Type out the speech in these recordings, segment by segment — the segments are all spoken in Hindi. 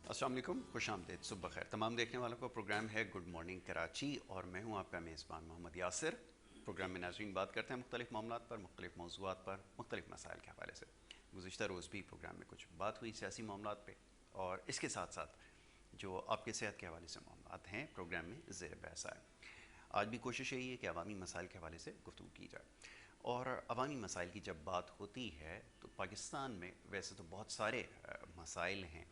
अस्सलाम वालेकुम, खुश आमदीद, सुबह खैर तमाम देखने वालों को। प्रोग्राम है गुड मॉर्निंग कराची और मैं हूं आपका मेज़बान मोहम्मद यासिर। प्रोग्राम में नाज़रीन बात करते हैं मुख्तलिफ़ मामलात पर, मुख्तलिफ़ मौज़ूआत पर, मुख्तलिफ़ मसाइल के हवाले से। गुज़िश्ता रोज़ भी प्रोग्राम में कुछ बात हुई सियासी मामलात पे, और इसके साथ साथ जो आपके सेहत के हवाले से मामलात हैं प्रोग्राम में ज़ेर बहस आए। आज भी कोशिश यही है कि अवामी मसाइल के हवाले से गुफ्तगू की जाए। और अवामी मसाइल की जब बात होती है तो पाकिस्तान में वैसे तो बहुत सारे मसाइल हैं,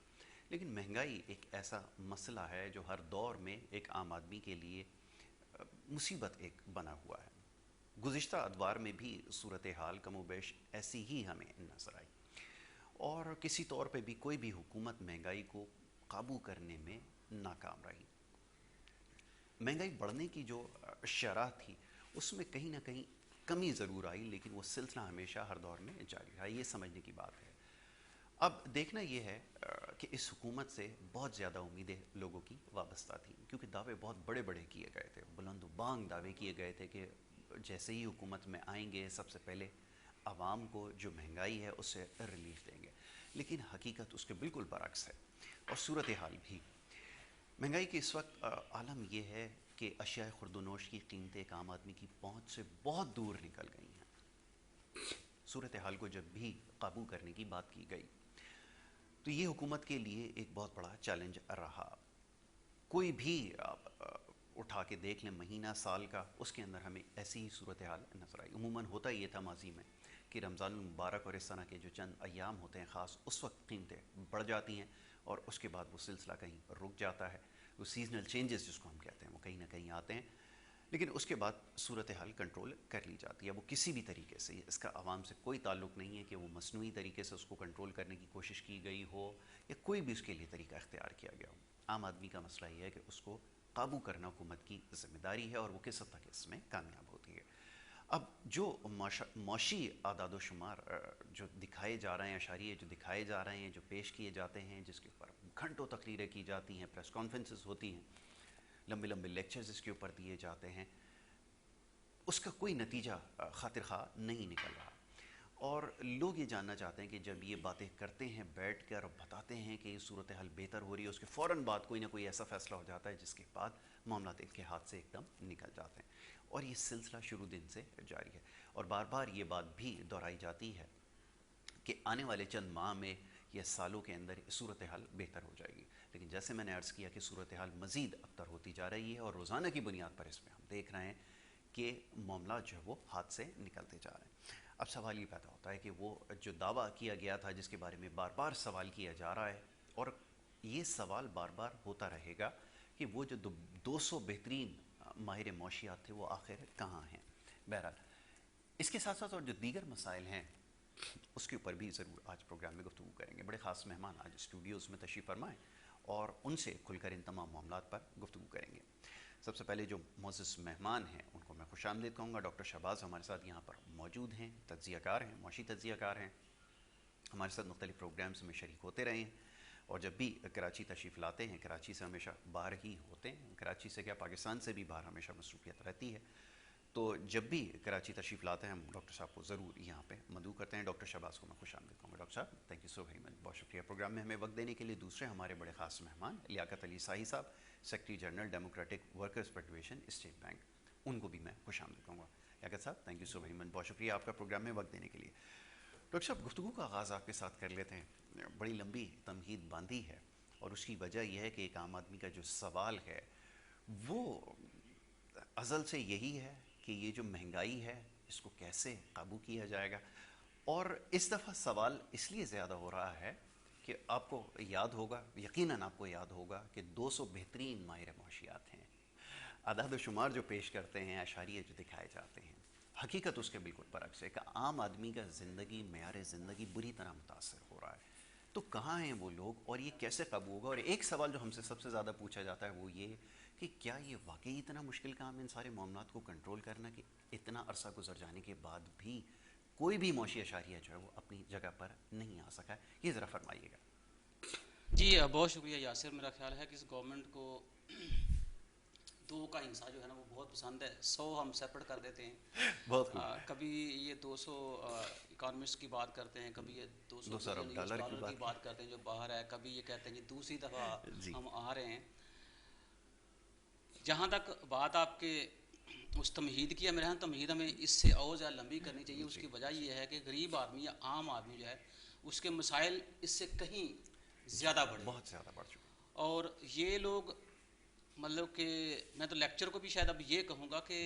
लेकिन महंगाई एक ऐसा मसला है जो हर दौर में एक आम आदमी के लिए मुसीबत एक बना हुआ है। गुज़िश्ता अदवार में भी सूरत हाल कमोबेश ऐसी ही हमें नज़र आई, और किसी तौर पे भी कोई भी हुकूमत महंगाई को काबू करने में नाकाम रही। महंगाई बढ़ने की जो शरह थी उसमें कहीं ना कहीं कमी ज़रूर आई, लेकिन वो सिलसिला हमेशा हर दौर में जारी रहा, ये समझने की बात है। अब देखना ये है कि इस हुकूमत से बहुत ज़्यादा उम्मीदें लोगों की वाबस्ता थी, क्योंकि दावे बहुत बड़े बड़े किए गए थे, बुलंद बांग दावे किए गए थे कि जैसे ही हुकूमत में आएंगे सबसे पहले आवाम को जो महंगाई है उससे रिलीफ देंगे। लेकिन हकीकत उसके बिल्कुल बरक्स है, और सूरत हाल भी महंगाई की इस वक्त आलम यह है कि अशिया खुर्दनोश की कीमतें एक आम आदमी की पहुंच से बहुत दूर निकल गई हैं। सूरत हाल को जब भी काबू करने की बात की गई तो ये हुकूमत के लिए एक बहुत बड़ा चैलेंज रहा। कोई भी आप उठा के देख लें महीना साल का, उसके अंदर हमें ऐसी ही सूरत हाल नजर आई। उमूमन होता ये था माजी में कि रमज़ान मुबारक और इस तरह के जो चंद अयाम होते हैं ख़ास, उस वक्त कीमतें बढ़ जाती हैं और उसके बाद वो सिलसिला कहीं रुक जाता है। वो सीजनल चेंजेस जिसको हम कहते हैं वो कहीं ना कहीं आते हैं, लेकिन उसके बाद सूरत हाल कंट्रोल कर ली जाती है। वो किसी भी तरीके से, इसका आवाम से कोई ताल्लुक़ नहीं है कि वो मसनूई तरीके से उसको कंट्रोल करने की कोशिश की गई हो या कोई भी उसके लिए तरीका इख्तियार किया गया हो। आम आदमी का मसला ये है कि उसको काबू करना हुकूमत की ज़िम्मेदारी है, और वो किस हद तक इसमें कामयाब होती है। अब जो मौशी आदाद शुमार जो दिखाए जा रहे हैं, अशारिये जो दिखाए जा रहे हैं, जो पेश किए जाते हैं, जिसके ऊपर घंटों तकरीरें की जाती हैं, प्रेस कॉन्फ्रेंसेस होती हैं, लंबे लंबे लेक्चर्स इसके ऊपर दिए जाते हैं, उसका कोई नतीजा खातिर खा नहीं निकल रहा। और लोग ये जानना चाहते हैं कि जब ये बातें करते हैं बैठ कर और बताते हैं कि सूरत हाल बेहतर हो रही है, उसके फ़ौरन बाद कोई ना कोई ऐसा फ़ैसला हो जाता है जिसके बाद मामला इनके हाथ से एकदम निकल जाते हैं, और ये सिलसिला शुरू दिन से जारी है। और बार बार ये बात भी दोहराई जाती है कि आने वाले चंद माह में या सालों के अंदर सूरत हाल बेहतर हो जाएगी, लेकिन जैसे मैंने अर्ज़ किया कि सूरत हाल मज़ीद अबतर होती जा रही है, और रोज़ाना की बुनियाद पर इसमें हम देख रहे हैं कि मामला जो है वो हाथ से निकलते जा रहे हैं। अब सवाल ये पैदा होता है कि वो जो दावा किया गया था, जिसके बारे में बार बार सवाल किया जा रहा है, और ये सवाल बार बार होता रहेगा कि वो जो 200 बेहतरीन माहिर मौशियात थे वो आखिर कहाँ हैं। बहरहाल इसके साथ साथ और जो दीगर मसाइल हैं उसके ऊपर भी ज़रूर आज प्रोग्राम में गुफ्तगू करेंगे। बड़े ख़ास मेहमान आज स्टूडियोज़ में तशरीफ़ फरमाएँ और उनसे खुलकर इन तमाम मामलात पर गुफ्तगू करेंगे। सबसे पहले जो मोअज़्ज़ज़ मेहमान हैं उनको मैं खुशामदीद कहूँगा। डॉक्टर शहबाज हमारे साथ यहाँ पर मौजूद हैं, तज्ज़ियाकार हैं, मौशी तज्ज़ियाकार हैं, हमारे साथ मुख्तलिफ़ प्रोग्राम्स में शरीक होते रहे हैं, और जब भी कराची तशरीफ़ लाते हैं, कराची से हमेशा बाहर ही होते हैं, कराची से क्या पाकिस्तान से भी बाहर हमेशा मसरूफ़ियत रहती है, तो जब भी कराची तशरीफ़ लाते हैं हम डॉक्टर साहब को ज़रूर यहाँ पे मदऊ करते हैं। डॉक्टर शहबाज को मैं खुशामदीद कहूँगा। डॉक्टर साहब, thank you so very much, बहुत शुक्रिया प्रोग्राम में हमें वक्त देने के लिए। दूसरे हमारे बड़े ख़ास मेहमान लियाकत अली शाही साहब, secretary general democratic workers federation state bank, उनको भी मैं खुशामदीद कहूँगा। लियाकत साहब, thank you so very much, बहुत शुक्रिया आपका प्रोग्राम में वक्त देने के लिए। डॉक्टर साहब, गुफ्तगू का आगाज़ आपके साथ कर लेते हैं। बड़ी लंबी तमहीद बांधी है, और उसकी वजह यह है कि एक आम आदमी का जो सवाल है वो अज़ल से यही है कि ये जो महंगाई है इसको कैसे काबू किया जाएगा। और इस दफ़ा सवाल इसलिए ज़्यादा हो रहा है कि आपको याद होगा, यकीनन आपको याद होगा कि 200 बेहतरीन माहिर मौशियात हैं, अदाद शुमार जो पेश करते हैं, अशारिये जो दिखाए जाते हैं, हकीकत उसके बिल्कुल बरक्स है कि आम आदमी का ज़िंदगी, मेयार ज़िंदगी बुरी तरह मुतासर हो रहा है। तो कहाँ हैं वो लोग और ये कैसे काबू होगा? और एक सवाल जो हमसे सबसे ज़्यादा पूछा जाता है वो ये कि क्या ये वाकई इतना मुश्किल काम है इन सारे मामलात को कंट्रोल करना, कि इतना अरसा गुजर जाने के बाद भी कोई भी मौशी अशारिया जो है वो अपनी जगह पर नहीं आ सका है? ये ज़रा फरमाइएगा। जी बहुत शुक्रिया यासिर। मेरा ख्याल है कि इस गवर्नमेंट को दो का हिंसा जो है ना वो बहुत पसंद है। 100 हम सेपरेट कर देते हैं। बहुत खूब। कभी ये 200 इकोनॉमिस्ट की बात करते हैं, कभी ये 200 अरब बिलियन डॉलर डॉलर की बात करते हैं जो बाहर है, कभी ये कहते हैं जी दूसरी दफ़ा जी हम आ रहे हैं। जहाँ तक बात आपके उस तमहीद की है, मेरे यहाँ तमहीद हमें इससे और ज़्यादा लंबी करनी चाहिए। उसकी वजह ये है कि गरीब आदमी या आम आदमी जो है उसके मसाइल इससे कहीं ज़्यादा बढ़े, बहुत ज़्यादा बढ़ चुका। और ये लोग मतलब कि मैं तो लेक्चर को भी शायद अब ये कहूँगा कि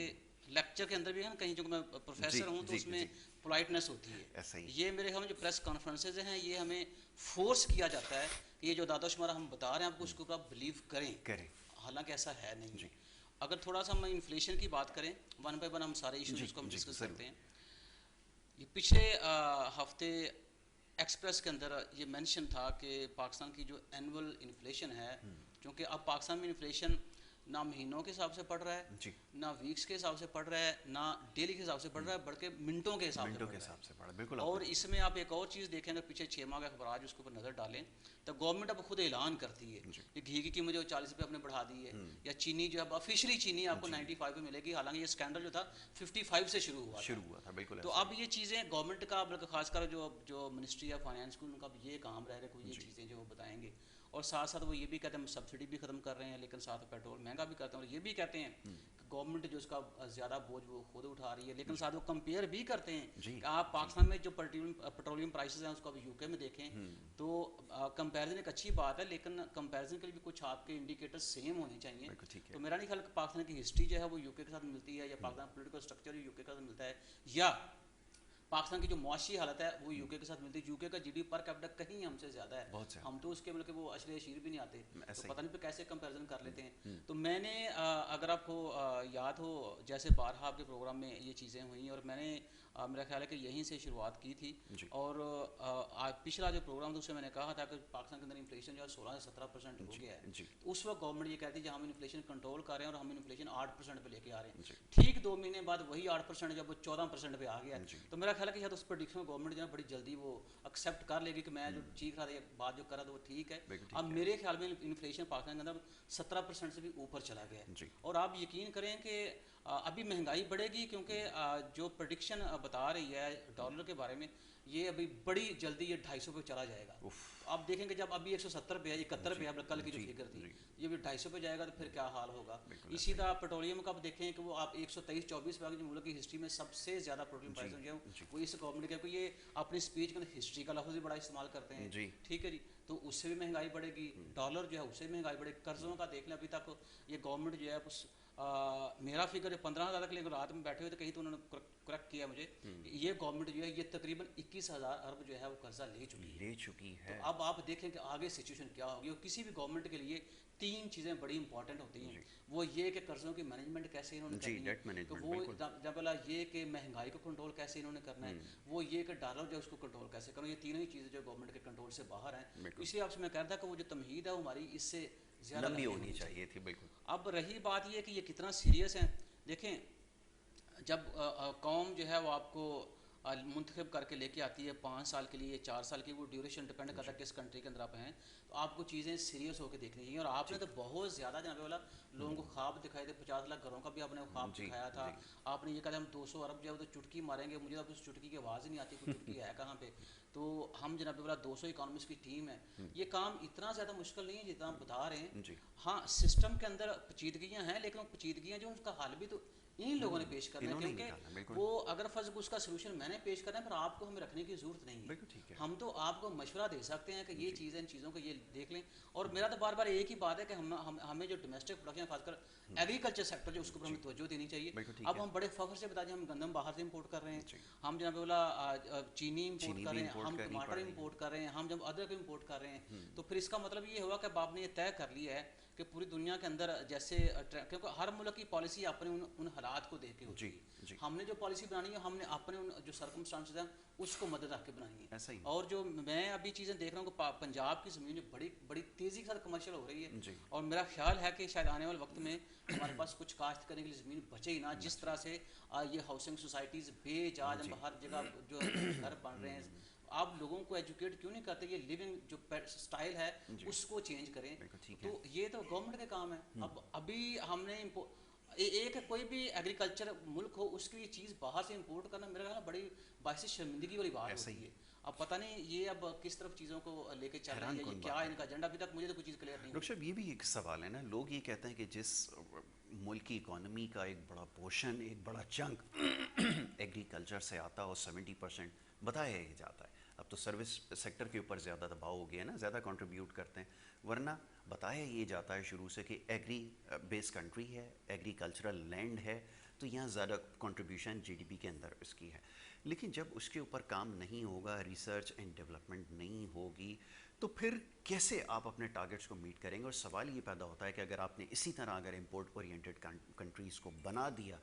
लेक्चर के अंदर भी है ना, कहीं जो मैं प्रोफेसर हूँ तो उसमें पोलाइटनेस होती है। ऐसा ही ये मेरे ख्याल में जो प्रेस कॉन्फ्रेंसेज हैं ये हमें फोर्स किया जाता है कि ये जो दादाशुमारा हम बता रहे हैं आपको उसके ऊपर आप बिलीव करें, हालांकि ऐसा है नहीं है। अगर थोड़ा सा हम इन्फ्लेशन की बात करें, वन बाय वन हम सारे इशूज़ को हम डिस्कस करते हैं। ये पिछले हफ्ते एक्सप्रेस के अंदर ये मेंशन था कि पाकिस्तान की जो एनुअल इन्फ्लेशन है, क्योंकि अब पाकिस्तान में इन्फ्लेशन ना महीनों के हिसाब से बढ़ रहा है, ना वीक्स के हिसाब से बढ़ रहा है, ना डेली के हिसाब से बढ़ रहा है, बल्कि मिनटों के हिसाब से बढ़ रहा है। बिल्कुल। और इसमें आप एक और चीज़ देखें, अगर पीछे 6 माह का अखबार उसके ऊपर नज़र डालें तो गवर्नमेंट अब खुद ऐलान करती है कि घी की कीमत जो 40 रुपये आपने बढ़ा दी है, या चीनी जो है ऑफिशियली चीनी आपको 95 में मिलेगी, हालांकि ये स्कैंडल जो था 55 से शुरू हुआ था। बिल्कुल। तो अब ये चीज़ें गवर्नमेंट का, बल्कि खासकर जो मिनिस्ट्री ऑफ फाइनेंस को, उनका ये काम रहेगा कोई ये चीज़ें जो वो बताएंगे। और साथ साथ वो ये भी कहते हैं सब्सिडी भी ख़त्म कर रहे हैं, लेकिन साथ पेट्रोल महंगा भी करते हैं। और ये भी कहते हैं कि गवर्नमेंट जो उसका ज़्यादा बोझ वो खुद उठा रही है, लेकिन साथ वो कंपेयर भी करते हैं कि आप पाकिस्तान में जो पेट्रोलियम प्राइसेस हैं उसको आप यूके में देखें तो कंपैरिजन एक अच्छी बात है, लेकिन कंपैरिजन के लिए भी कुछ आपके इंडिकेटर सेम होने चाहिए। तो मेरा नहीं ख्याल कि पाकिस्तान की हिस्ट्री जो है वो यूके के साथ मिलती है, या पाकिस्तान पोलिटिकल स्ट्रक्चर यूके के साथ मिलता है, या पाकिस्तान की जो मुआशी हालत है वो यूके के साथ मिलती है। यूके का जीडीपी पर कैपिटा कहीं हमसे ज़्यादा है, हम तो उसके बल्कि वो अशरे अशीर भी नहीं आते, तो पता नहीं पे कैसे कंपैरिजन कर लेते हैं। तो मैंने अगर आपको याद हो, जैसे बारहा आपके प्रोग्राम में ये चीज़ें हुई, और मैंने मेरा ख्याल है कि यहीं से शुरुआत की थी। और पिछला जो प्रोग्राम था उसमें मैंने कहा था कि पाकिस्तान के अंदर इन्फ्लेशन जो है 16 से 17% हो गया है। तो उस वक्त गवर्नमेंट ये कहती है हम इन्फ्लेशन कंट्रोल कर रहे हैं और हम इन्फ्लेशन 8% पे लेके आ रहे हैं। ठीक 2 महीने बाद वही 8% जब वो 14% पे आ गया, तो मेरा ख्याल है कि शायद उस प्रेडिक्शन में गवर्नमेंट जो है बड़ी जल्दी वो एक्सेप्ट कर लेगी कि मैं जो चीख रहा था, बात जो कर रहा था वो ठीक है। अब मेरे ख्याल में इन्फ्लेशन पाकिस्तान के अंदर 17% से भी ऊपर चला गया। और आप यकीन करें कि अभी महंगाई बढ़ेगी, क्योंकि जो प्रेडिक्शन बता रही है डॉलर के बारे में, ये अभी बड़ी जल्दी ये 250 पे चला जाएगा। आप देखेंगे जब अभी 170 पे है, 71 पे है, कल की जो फिगर थी, ये भी 250 पे जाएगा तो फिर क्या हाल होगा। इसी तरह पेट्रोलियम का आप देखें कि वो आप 123-24 पे, जो मुल्क की हिस्ट्री में सबसे ज़्यादा पेट्रोलियम प्राइस जो है वो इस गवर्नमेंट के, ये अपनी स्पीच के अंदर हिस्ट्री का लफ्ज़ भी बड़ा इस्तेमाल करते हैं, ठीक है जी। तो उससे भी महंगाई बढ़ेगी, डॉलर जो है उससे महंगाई बढ़ेगी। कर्ज़ों का देख लें, अभी तक ये गवर्नमेंट जो है उस मेरा फिगर 15,000 के लिए रात में बैठे हुए थे कहीं, तो उन्होंने करेक्ट किया मुझे, ये गवर्नमेंट जो है ये तकरीबन 21,000 अरब जो है वो कर्जा ले चुकी है। तो अब आप देखें कि आगे सिचुएशन क्या होगी। और किसी भी गवर्नमेंट के लिए 3 चीज़ें बड़ी इंपॉर्टेंट होती हैं। वो ये कि कर्ज़ों की मैनेजमेंट कैसे इन्होंने करनी है, तो वो जब वाला ये कि महंगाई को कंट्रोल कैसे इन्होंने करना है, वो ये कि डॉलर जो है उसको कंट्रोल कैसे करना। ये तीनों ही चीज़ें जो गवर्नमेंट के कंट्रोल से बाहर हैं। इसलिए आपसे मैं कह रहा था कि वो जो तमहीद है वो हमारी इससे ज़्यादा लंबी होनी चाहिए थी। बिल्कुल। अब रही बात ये कि ये कितना सीरियस है, देखें जब कौम जो है वो आपको मुंतखब करके लेके आती है 5 साल के लिए, 4 साल की, वो ड्यूरेशन डिपेंड करता है किस कंट्री के अंदर आप हैं, तो आपको चीज़ें सीरियस होकर देखनी चाहिए। और आपने तो बहुत ज़्यादा जनाबे वाला लोगों को ख्वाब दिखाए थे, 50 लाख घरों का भी आपने ख्वाब दिखाया था। आपने ये कहा हम 200 अरब जो है तो चुटकी मारेंगे, मुझे अब उस चुटकी की आवाज़ ही नहीं आती, कोई चुटकी है कहाँ पे। तो हम जनाबे वाला 200 इकॉनमिस्ट की टीम है, ये काम इतना ज़्यादा मुश्किल नहीं है जितना हम बता रहे हैं। हाँ, सिस्टम के अंदर पेचीदगियाँ हैं, लेकिन वो पेचीदगियाँ जो उनका हल भी तो इन लोगों ने पेश करना है, क्योंकि वो अगर फर्ज उसका सोल्यूशन मैंने पेश करना है, पर आपको हमें रखने की जरूरत नहीं है। हम तो आपको मशवरा दे सकते हैं कि ये चीज़ें, इन चीज़ों को ये देख लें। और मेरा तो बार बार एक ही बात है कि हमें जो डोमेस्टिक प्रोडक्शन, खासकर एग्रीकल्चर सेक्टर जो उसके ऊपर हमें तवज्जो देनी चाहिए। अब हम बड़े फख्र से बताते हैं हम गंदम बाहर से इम्पोर्ट कर रहे हैं, हम जनाब वाला चीनी इम्पोर्ट कर रहे हैं, हम टमाटर इम्पोर्ट कर रहे हैं, हम जब अदरक इम्पोर्ट कर रहे हैं, तो फिर इसका मतलब ये हुआ कि अब आपने ये तय कर लिया है कि पूरी दुनिया के अंदर जैसे, क्योंकि हर मुल्क की पॉलिसी अपने उन हालात को देख के होती है। हमने जो पॉलिसी बनानी है, हमने अपने उन जो सर्कमस्टांसेस हैं उसको मदद रख के बनाई है। और जो मैं अभी चीज़ें देख रहा हूँ कि पंजाब की ज़मीन बड़ी तेज़ी के साथ कमर्शियल हो रही है, और मेरा ख्याल है कि शायद आने वाले वक्त में हमारे पास कुछ काश्त करने के लिए ज़मीन बचे ही ना। जिस तरह से ये हाउसिंग सोसाइटीज़ बेजाज हर जगह जो घर बन रहे हैं, आप लोगों को एजुकेट क्यों नहीं करते, ये लिविंग जो स्टाइल है उसको चेंज करें। तो ये तो गवर्नमेंट के काम है। अब अभी हमने एक कोई भी एग्रीकल्चर मुल्क हो उसकी ये चीज़ बाहर से इंपोर्ट करना मेरे ख्याल में बड़ी बायस शर्मिंदगी वाली बात होती है। अब पता नहीं ये अब किस तरफ चीज़ों को लेके चल रहे हैं, ये क्या इनका एजेंडा, अभी तक मुझे तो कोई चीज़ क्लियर नहीं। डॉक्टर साहब, ये भी एक सवाल है ना, लोग ये कहते हैं कि जिस मुल्क की इकोनॉमी का एक बड़ा पोर्शन, एक बड़ा चंक एग्रीकल्चर से आता है और 70% बताया ही जाता है। अब तो सर्विस सेक्टर के ऊपर ज़्यादा दबाव हो गया है ना, ज़्यादा कंट्रीब्यूट करते हैं, वरना बताया ये जाता है शुरू से कि एग्री बेस्ड कंट्री है, एग्रीकल्चरल लैंड है, तो यहाँ ज़्यादा कंट्रीब्यूशन जीडीपी के अंदर इसकी है। लेकिन जब उसके ऊपर काम नहीं होगा, रिसर्च एंड डेवलपमेंट नहीं होगी, तो फिर कैसे आप अपने टारगेट्स को मीट करेंगे? और सवाल ये पैदा होता है कि अगर आपने इसी तरह अगर इंपोर्ट ओरिएंटेड कंट्रीज़ को बना दिया,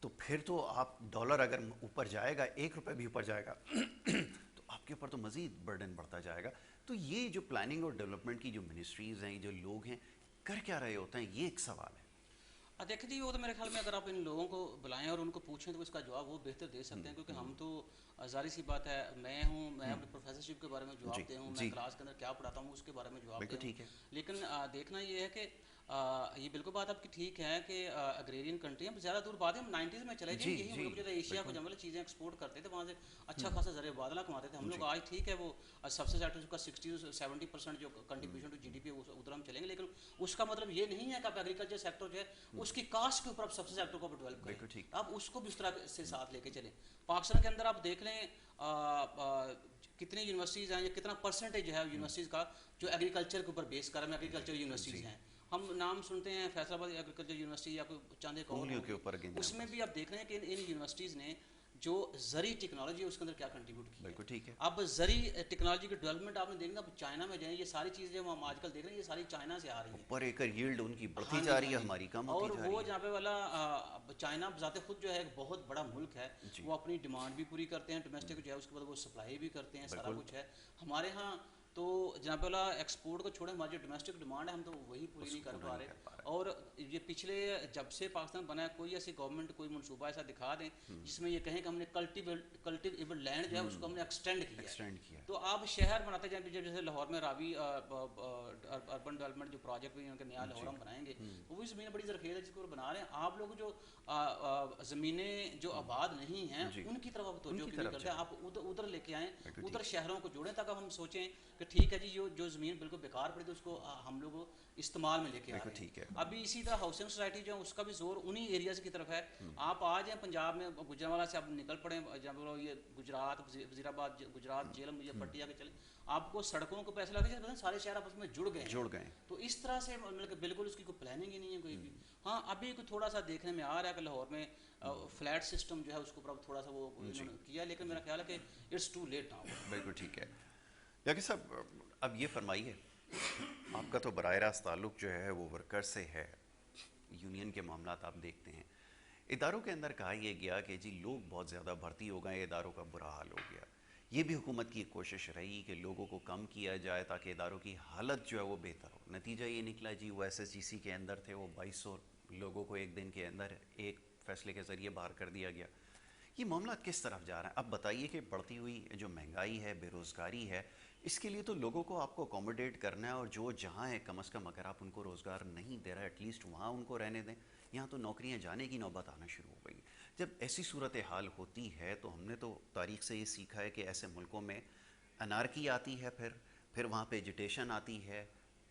तो फिर तो आप डॉलर अगर ऊपर जाएगा, 1 रुपये भी ऊपर जाएगा तो आपके ऊपर तो मज़ीद बर्डन बढ़ता जाएगा। तो ये जो प्लानिंग और डेवलपमेंट की जो मिनिस्ट्रीज़ हैं, जो लोग हैं, कर क्या रहे होते हैं, ये एक सवाल है। देखिए जी, वो तो मेरे ख्याल में अगर आप इन लोगों को बुलाएं और उनको पूछें तो इसका जवाब वो बेहतर दे सकते हैं, क्योंकि हम तो जाहिर सी बात है, मैं अपनी प्रोफेसरशिप के बारे में जवाब दे हूँ, मैं क्लास के अंदर क्या पढ़ाता हूँ उसके बारे में जवाब दे हूँ। लेकिन देखना ये है कि ये बिल्कुल बात आपकी ठीक है कि अग्रेरियन कंट्री, हम ज़्यादा दूर बात है, हम 90s में चले जाएं, यही मुल्क जो था एशिया को जंगल चीज़ें एक्सपोर्ट करते थे, वहाँ से अच्छा खासा ज़रिए बादला कमाते थे हम लोग। आज ठीक है, वो सबसे सेक्टर का 60-70% जो कंट्रीब्यूशन टू जीडीपी है उधर हम चलेंगे, लेकिन उसका मतलब ये नहीं है कि आप एग्रीकल्चर सेक्टर जो है उसकी कास्ट के ऊपर आप सबसे सेक्टर को डेवलप करें, आप उसको भी उस तरह से साथ लेके चलें। पाकिस्तान के अंदर आप देख लें कितनी यूनिवर्सिटीज़ हैं या कितना परसेंटेज है यूनिवर्सिटीज़ का जो एग्रीकल्चर के ऊपर बेस कर रहे हैं, एग्रीकल्चर यूनिवर्सिटीज़ हैं। हम नाम सुनते हैं फैसलाबाद एग्रीकल्चर यूनिवर्सिटी या कोई चंद एक और के ऊपर, उसमें भी आप देख रहे हैं कि इन यूनिवर्सिटीज़ ने जो ज़री टेक्नोलॉजी है उसके अंदर क्या कंट्रीब्यूट किया। बिल्कुल ठीक है। अब ज़री टेक्नोलॉजी की डेवलपमेंट आपने देखना, अब चाइना में जाए, ये सारी चीज़ें जो हम आजकल देख रहे हैं ये सारी चाइना से आ रही हैं। पर एकड़ यील्ड उनकी बढ़ती जा रही है, हमारी कम होती जा रही है। और वो जहाँ पे वाला चाइना ज़ाते खुद जो है एक बहुत बड़ा मुल्क है, वो अपनी डिमांड भी पूरी करते हैं डोमेस्टिक जो है, उसके बाद वो सप्लाई भी करते हैं, सारा कुछ है। हमारे यहाँ तो जहाँ पे वाला एक्सपोर्ट को छोड़े हमारी जो डोमेस्टिक डिमांड है हम तो वही पूरी नहीं कर पा रहे। और ये पिछले जब से पाकिस्तान बना है, कोई ऐसी गवर्नमेंट कोई मनसूबा ऐसा दिखा दें जिसमें ये कहें कि हमने कल्टिवेबल लैंड जो है उसको हमने एक्सटेंड किया। तो आप शहर बनाते जाए, जैसे लाहौर में रावी अर्बन डेवलपमेंट जो प्रोजेक्ट भी उनके नया लाहौर हम बनाएंगे, वो भी ज़मीन बड़ी ज़रखेज़ है जिसको बना रहे हैं। आप लोग जो ज़मीनें जो आबाद नहीं हैं उनकी तरफ आप तवज्जो नहीं करते, आप उधर लेके आएँ, उधर शहरों को जोड़ें, ताकि हम सोचें कि ठीक है जी जो ज़मीन बिल्कुल बेकार पड़ी तो उसको हम लोग इस्तेमाल में लेके आ रहे हैं। अभी इसी तरह हाउसिंग सोसाइटी जो है उसका भी जोर उन्हीं एरियाज़ की तरफ है। आप आ जाएँ पंजाब में, गुजरावाला से आप निकल पड़े, जब ये गुजरात वज़ीराबाद गुजरात जेलम ये पट्टी आके चले, आपको सड़कों को पैसे लगे जैसे सारे शहर आपस में जुड़ गए। तो इस तरह से मतलब बिल्कुल उसकी कोई प्लानिंग ही नहीं है कोई भी। हाँ, अभी कोई थोड़ा सा देखने में आ रहा है कि लाहौर में फ्लैट सिस्टम जो है उसको ऊपर थोड़ा सा वो किया, लेकिन मेरा ख्याल है कि इट्स टू लेट नाउ। बिल्कुल ठीक है। याकि साहब, अब ये फरमाइए, आपका तो बराह रास्त ताल्लुक़ जो है वो वर्कर से है, यूनियन के मामला आप देखते हैं, इदारों के अंदर कहा यह गया कि जी लोग बहुत ज़्यादा भर्ती हो गए, इदारों का बुरा हाल हो गया। ये भी हुकूमत की कोशिश रही कि लोगों को कम किया जाए ताकि इदारों की हालत जो है वो बेहतर हो। नतीजा ये निकला जी, वो SSGC के अंदर थे, वो 2200 लोगों को एक दिन के अंदर एक फ़ैसले के ज़रिए बाहर कर दिया गया। ये मामला किस तरफ जा रहा है? अब बताइए कि बढ़ती हुई जो महंगाई है, बेरोज़गारी है, इसके लिए तो लोगों को आपको अकोमोडेट करना है, और जो जहाँ है कम अज़ कम अगर आप उनको रोज़गार नहीं दे रहे, एटलीस्ट वहाँ उनको रहने दें। यहाँ तो नौकरियाँ जाने की नौबत आना शुरू हो गई। जब ऐसी सूरत हाल होती है तो हमने तो तारीख़ से ये सीखा है कि ऐसे मुल्कों में अनारकी आती है, फिर वहाँ पे एजिटेशन आती है,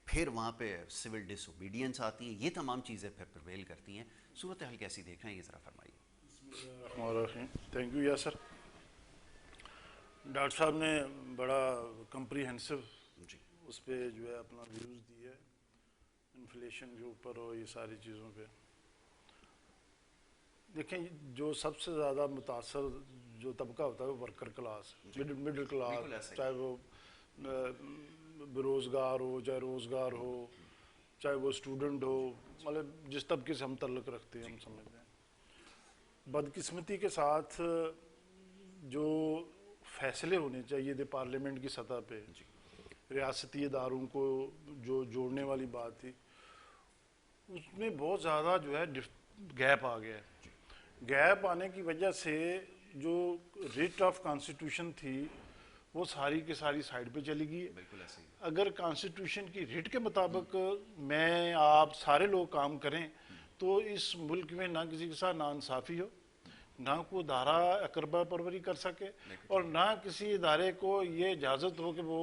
फिर वहाँ पे सिविल डिसोबीडियंस आती है, ये तमाम चीज़ें फिर प्रिवेल करती हैं। सूरत हाल कैसी देख रहे हैं, ये ज़रा फरमाइए। Thank you यासर। डॉक्टर साहब ने बड़ा कम्प्रीहेंसिव उस पर जो है अपना व्यूज़ दिए है, इन्फ्लेशन के ऊपर और ये सारी चीज़ों पे। देखें, जो सबसे ज़्यादा मुतासर जो तबका होता है वो वर्कर क्लास, मिडिल क्लास, चाहे वो बेरोज़गार हो, चाहे रोज़गार हो, चाहे वो स्टूडेंट हो, मतलब जिस तबके से हम तल्लुक़ रखते हैं हम समझते हैं। बदकिस्मती के साथ जो फ़ैसले होने चाहिए थे पार्लियामेंट की सतह पे, रियासती इदारों को जो जोड़ने वाली बात थी, उसमें बहुत ज़्यादा जो है गैप आ गया है। गैप आने की वजह से जो रिट ऑफ कॉन्स्टिट्यूशन थी वो सारी की सारी साइड पे चली गई। अगर कॉन्स्टिट्यूशन की रिट के मुताबिक मैं आप सारे लोग काम करें तो इस मुल्क में ना किसी के साथ नाइंसाफ़ी हो, ना कोई धारा अकरबा परवरी कर सके, और ना किसी इदारे को ये इजाज़त हो कि वो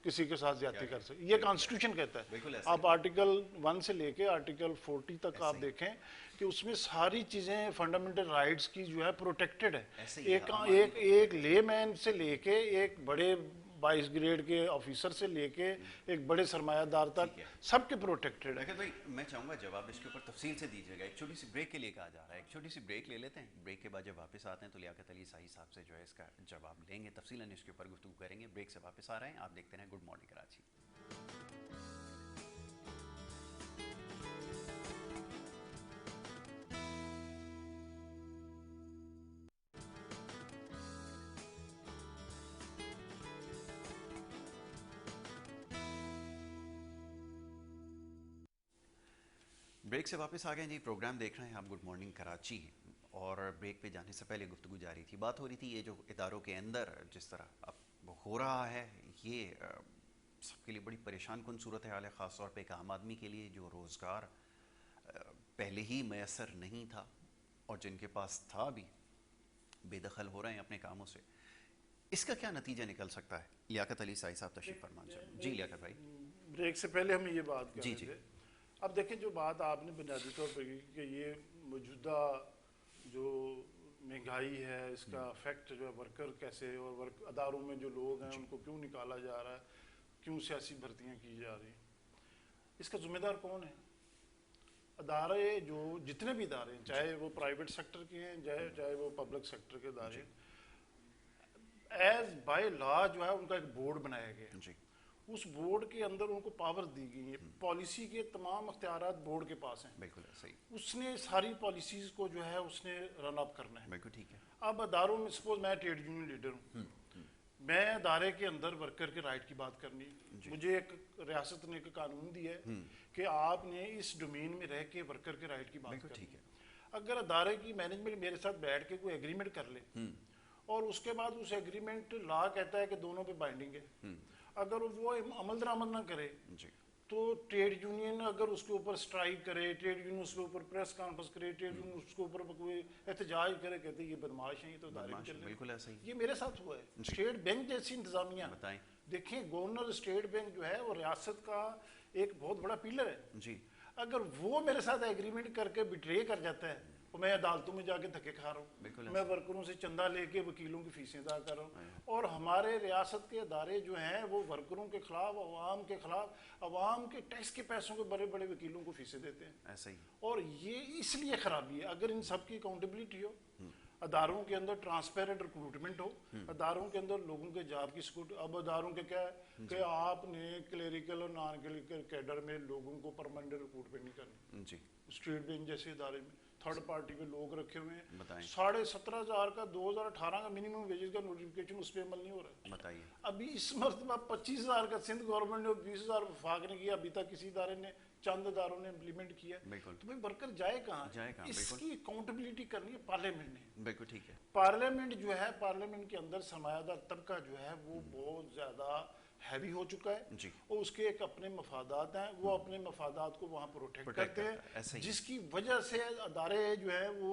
किसी के साथ ज्यादती कर सके। ये कॉन्स्टिट्यूशन कहता है। आप आर्टिकल 1 से लेके आर्टिकल 40 तक आप देखें कि उसमें सारी चीज़ें फंडामेंटल राइट्स की जो है प्रोटेक्टेड है। एक लेमैन से लेके एक बड़े 22 ग्रेड के ऑफिसर से लेके एक बड़े सरमायादार तक सबके प्रोटेक्टेड है। भाई मैं चाहूँगा जवाब इसके ऊपर तफसील से दीजिएगा। एक छोटी सी ब्रेक के लिए कहा जा रहा है, एक छोटी सी ब्रेक ले लेते हैं। ब्रेक के बाद जब वापस आते हैं तो लियाकत अली साही साहब से जो है इसका जवाब लेंगे, तफसीलन इसके ऊपर गुफ्तगू करेंगे। ब्रेक से वापस आ रहे हैं, आप देखते हैं गुड मॉर्निंग कराची। ब्रेक से वापस आ गए जी। प्रोग्राम देख रहे हैं आप गुड मॉर्निंग कराची, और ब्रेक पे जाने से पहले गुफ्तगू जारी थी। बात हो रही थी ये जो इदारों के अंदर जिस तरह अब हो रहा है, ये सबके लिए बड़ी परेशान कुन सूरत हाल है। ख़ास तौर पे एक आम आदमी के लिए जो रोज़गार पहले ही मैसर नहीं था और जिनके पास था भी बेदखल हो रहे हैं अपने कामों से। इसका क्या नतीजा निकल सकता है? लियाकत अली साही साहब तशरीफ फरमान। जी लियाकत भाई, ब्रेक से पहले हम ये बात कर जी रहे थे। अब देखें, जो बात आपने बुनियादी तौर पर की कि ये मौजूदा जो महंगाई है इसका इफेक्ट जो है वर्कर कैसे, और वर्क अदारों में जो लोग हैं उनको क्यों निकाला जा रहा है, क्यों सियासी भर्तियां की जा रही हैं, इसका जिम्मेदार कौन है? अदारे जो जितने भी इदारे हैं, चाहे वो प्राइवेट सेक्टर के हैं चाहे वो पब्लिक सेक्टर के इदारे, एज बाय लॉ जो है उनका एक बोर्ड बनाया गया है। उस बोर्ड के अंदर उनको पावर दी गई है। पॉलिसी के तमाम अख्तियारात बोर्ड के पास हैं। बिल्कुल सही। उसने सारी पॉलिसीज को जो है उसने रन अप करना है। बिल्कुल ठीक है। अब अदारों में सपोज मैं ट्रेड यूनियन लीडर हूँ, मैं अदारे के अंदर वर्कर के राइट की बात करनी है। मुझे एक रियासत ने एक कानून दिया है कि आपने इस डोमेन में रह के वर्कर के राइट की बात करनी है। अगर अदारे की मैनेजमेंट मेरे साथ बैठ के कोई एग्रीमेंट कर ले और उसके बाद उस एग्रीमेंट लॉ कहता है कि दोनों पे बाइंडिंग है, अगर वो अमल दरामद ना करे तो ट्रेड यूनियन अगर उसके ऊपर स्ट्राइक करे, ट्रेड यूनियन उसके ऊपर प्रेस कॉन्फ्रेंस करे, ट्रेड यूनियन उसके ऊपर कोई एहतजाज करे, कहते ये बदमाश है, ये तो दायरे में चल रहे हैं। बिल्कुल ऐसा ही ये मेरे साथ हुआ है। स्टेट बैंक जैसी इंतजामिया, देखिए गवर्नर स्टेट बैंक जो है वो रियासत का एक बहुत बड़ा पिलर है जी। अगर वो मेरे साथ एग्रीमेंट करके बिट्रे कर जाता है तो मैं अदालतों में जाके धक्के खा रहा हूँ, मैं वर्करों से चंदा लेके वकीलों की फीसें अदा कर रहा हूँ, और हमारे रियासत के अदारे जो हैं वो वर्करों के खिलाफ, अवाम के खिलाफ, अवाम के टैक्स के पैसों के बड़े बड़े वकीलों को फीसें देते हैं। ऐसा ही। और ये इसलिए खराबी है। अगर इन सब की अकाउंटेबिलिटी हो, अदारों के अंदर ट्रांसपेरेंट रिक्रूटमेंट हो, अदारों के अंदर लोगों के जॉब की सिक्योरिटी। अब अदारों के क्या है कि आपने क्लेरिकल और नॉन क्लेरिकल कैडर में लोगों को परमानेंट रिक्रूटमेंट नहीं करनी जी। स्टेट बैंक जैसे इदारे में थर्ड पार्टी पे लोग रखे हुए हैं। 17,500 का 2018 का मिनिमम वेजेस का नोटिफिकेशन उस पर अमल नहीं हो रहा है। बताइए। अभी इस मरतबा 25,000 का सिंध गवर्नमेंट ने, 20,000 वफाक ने किया, अभी तक किसी इदारे ने, चंद इदारों ने इम्प्लीमेंट किया। तो भाई वर्कर जाए कहाँ? इसकी अकाउंटेबिलिटी करनी है पार्लियामेंट ने। बिल्कुल ठीक है। पार्लियामेंट जो है, पार्लियामेंट के अंदर सरमायादार तबका जो है वो बहुत ज्यादा हैवी हो चुका है जी। और उसके एक अपने मफादात हैं, वो अपने मफादात को वहाँ प्रोटेक्ट करते हैं, जिसकी वजह से अदारे जो है वो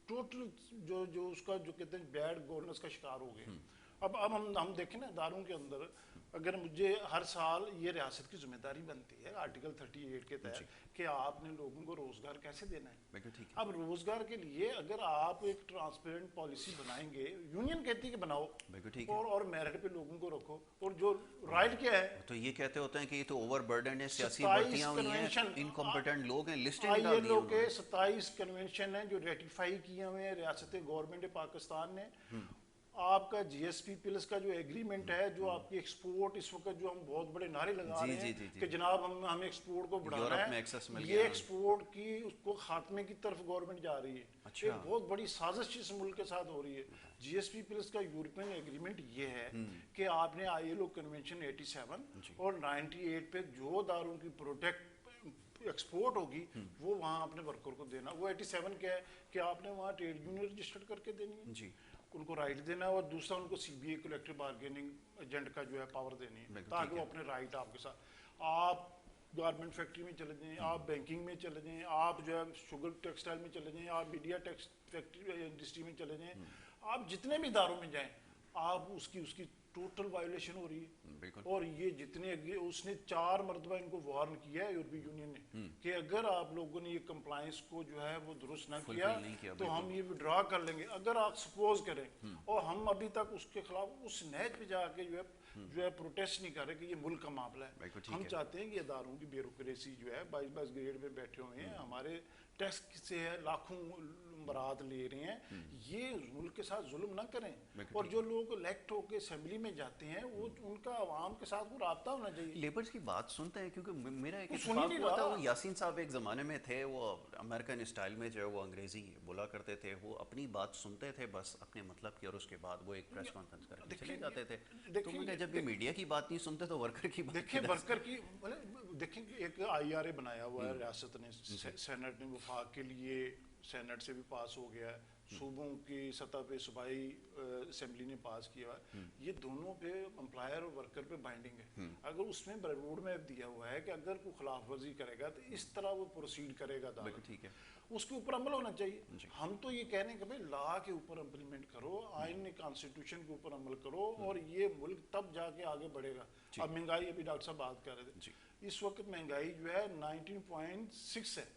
टोटल जो उसका जो कहते हैं बैड गवर्नेंस का शिकार हो गए। अब हम देखें ना, अदारों के अंदर अगर मुझे हर साल ये रियासत की जिम्मेदारी बनती है आर्टिकल 38 के तहत कि आपने लोगों को रोजगार कैसे देना है। ठीक है। अब रोजगार के लिए अगर आप एक ट्रांसपेरेंट पॉलिसी बनाएंगे, यूनियन कहती है कि बनाओ, ठीक है। और मेरिट पे लोगों को रखो, और जो राइट क्या है तो ये कहते होते हैं कि ये तो ओवरबर्डन है, सियासी भर्तियां हुई हैं, इनकॉम्पिटेंट लोग हैं, लिस्टेड निकाल दी लोग के 27 कन्वेंशन हैं जो रेटिफाई किए हुए हैं रियासत गवर्नमेंट पाकिस्तान ने। आपका जीएसपी प्लस का जो एग्रीमेंट है, जो आपकी एक्सपोर्ट इस वक्त जो हम बहुत बड़े नारे लगा रहे हैं कि जनाब हम एक्सपोर्ट को बढ़ाना है, ये एक्सपोर्ट की उसको खात्मे की तरफ गवर्नमेंट जा रही है। अच्छा। एक बहुत बड़ी साजिश इस मुल्क के साथ हो रही है। जीएसपी प्लस का यूरोपियन एग्रीमेंट ये है कि आपने ILO कन्वेंशन 87 और 98 पे जो दारों की प्रोडक्ट एक्सपोर्ट होगी वो वहाँ अपने वर्कर को देना। वो 87 क्या है कि आपने वहाँ ट्रेड यूनियन रजिस्टर्ड करके देनी है जी, उनको राइट देना है, और दूसरा उनको CBA कलेक्टिव बार्गेनिंग एजेंट का जो है पावर देनी है ताकि वो अपने राइट आपके साथ। आप गारमेंट फैक्ट्री में चले जाएं, आप बैंकिंग में चले जाएं, आप जो है शुगर टेक्सटाइल में चले जाएं, आप मीडिया टेक्स फैक्ट्री इंडस्ट्री में चले जाएं, आप जितने भी इदारों में जाएं, आप उसकी टोटल वायोलेशन हो रही है। और ये जितने उसने 4 मरतबा इनको वार्न किया है यूरोपीय यूनियन ने कि अगर आप लोगों ने ये कंप्लायंस को जो है वो दुरुस्त ना किया तो हम ये विड्रॉ कर लेंगे। अगर आप सपोज करें, और हम अभी तक उसके खिलाफ उस नहज पे जाके जो है प्रोटेस्ट नहीं कर रहे कि ये मुल्क का मामला है। हम चाहते हैं कि इदारों की ब्यूरोक्रेसी जो है 22 ग्रेड में बैठे हुए हैं, हमारे टैक्स से लाखों बरात ले रहे हैं, ये मुल्क के साथ जुल्म ना करें। और जो लोग इलेक्ट होकर असेंबली में जाते हैं वो उनका आवाम के साथ वो राब्ता होना चाहिए। लेबर्स की बात सुनते हैं, क्योंकि मेरा एक इत्तेफाक हुआ था, वो यासीन साहब एक ज़माने में थे, वो अमेरिकन स्टाइल में जो है वो अंग्रेज़ी बोला करते थे, वो अपनी बात सुनते थे बस अपने मतलब की, और उसके बाद वो एक प्रेस कॉन्फ्रेंस करके चले जाते थे। तो मैंने जब भी मीडिया की बात नहीं सुनते तो वर्कर की बात देखिए, वर्कर की देखिए एक IRA बनाया हुआ है रियासत ने, सेनेट ने वफाक के लिए सेनेट से भी पास हो गया है, सूबों की सतह पे सूबाई असेंबली ने पास किया है। ये दोनों पे एम्प्लॉयर और वर्कर पे बाइंडिंग है। अगर उसमें रोड मैप दिया हुआ है कि अगर कोई खिलाफ वर्जी करेगा तो इस तरह वो प्रोसीड करेगा, ठीक है, उसके ऊपर अमल होना चाहिए। हम तो ये कह रहे हैं कि भाई लॉ के ऊपर इम्प्लीमेंट करो, आइन कॉन्स्टिट्यूशन के ऊपर अमल करो, और ये मुल्क तब जाके आगे बढ़ेगा। अब महंगाई, अभी डॉक्टर साहब बात कर रहे थे, इस वक्त महंगाई जो है 19.6 है।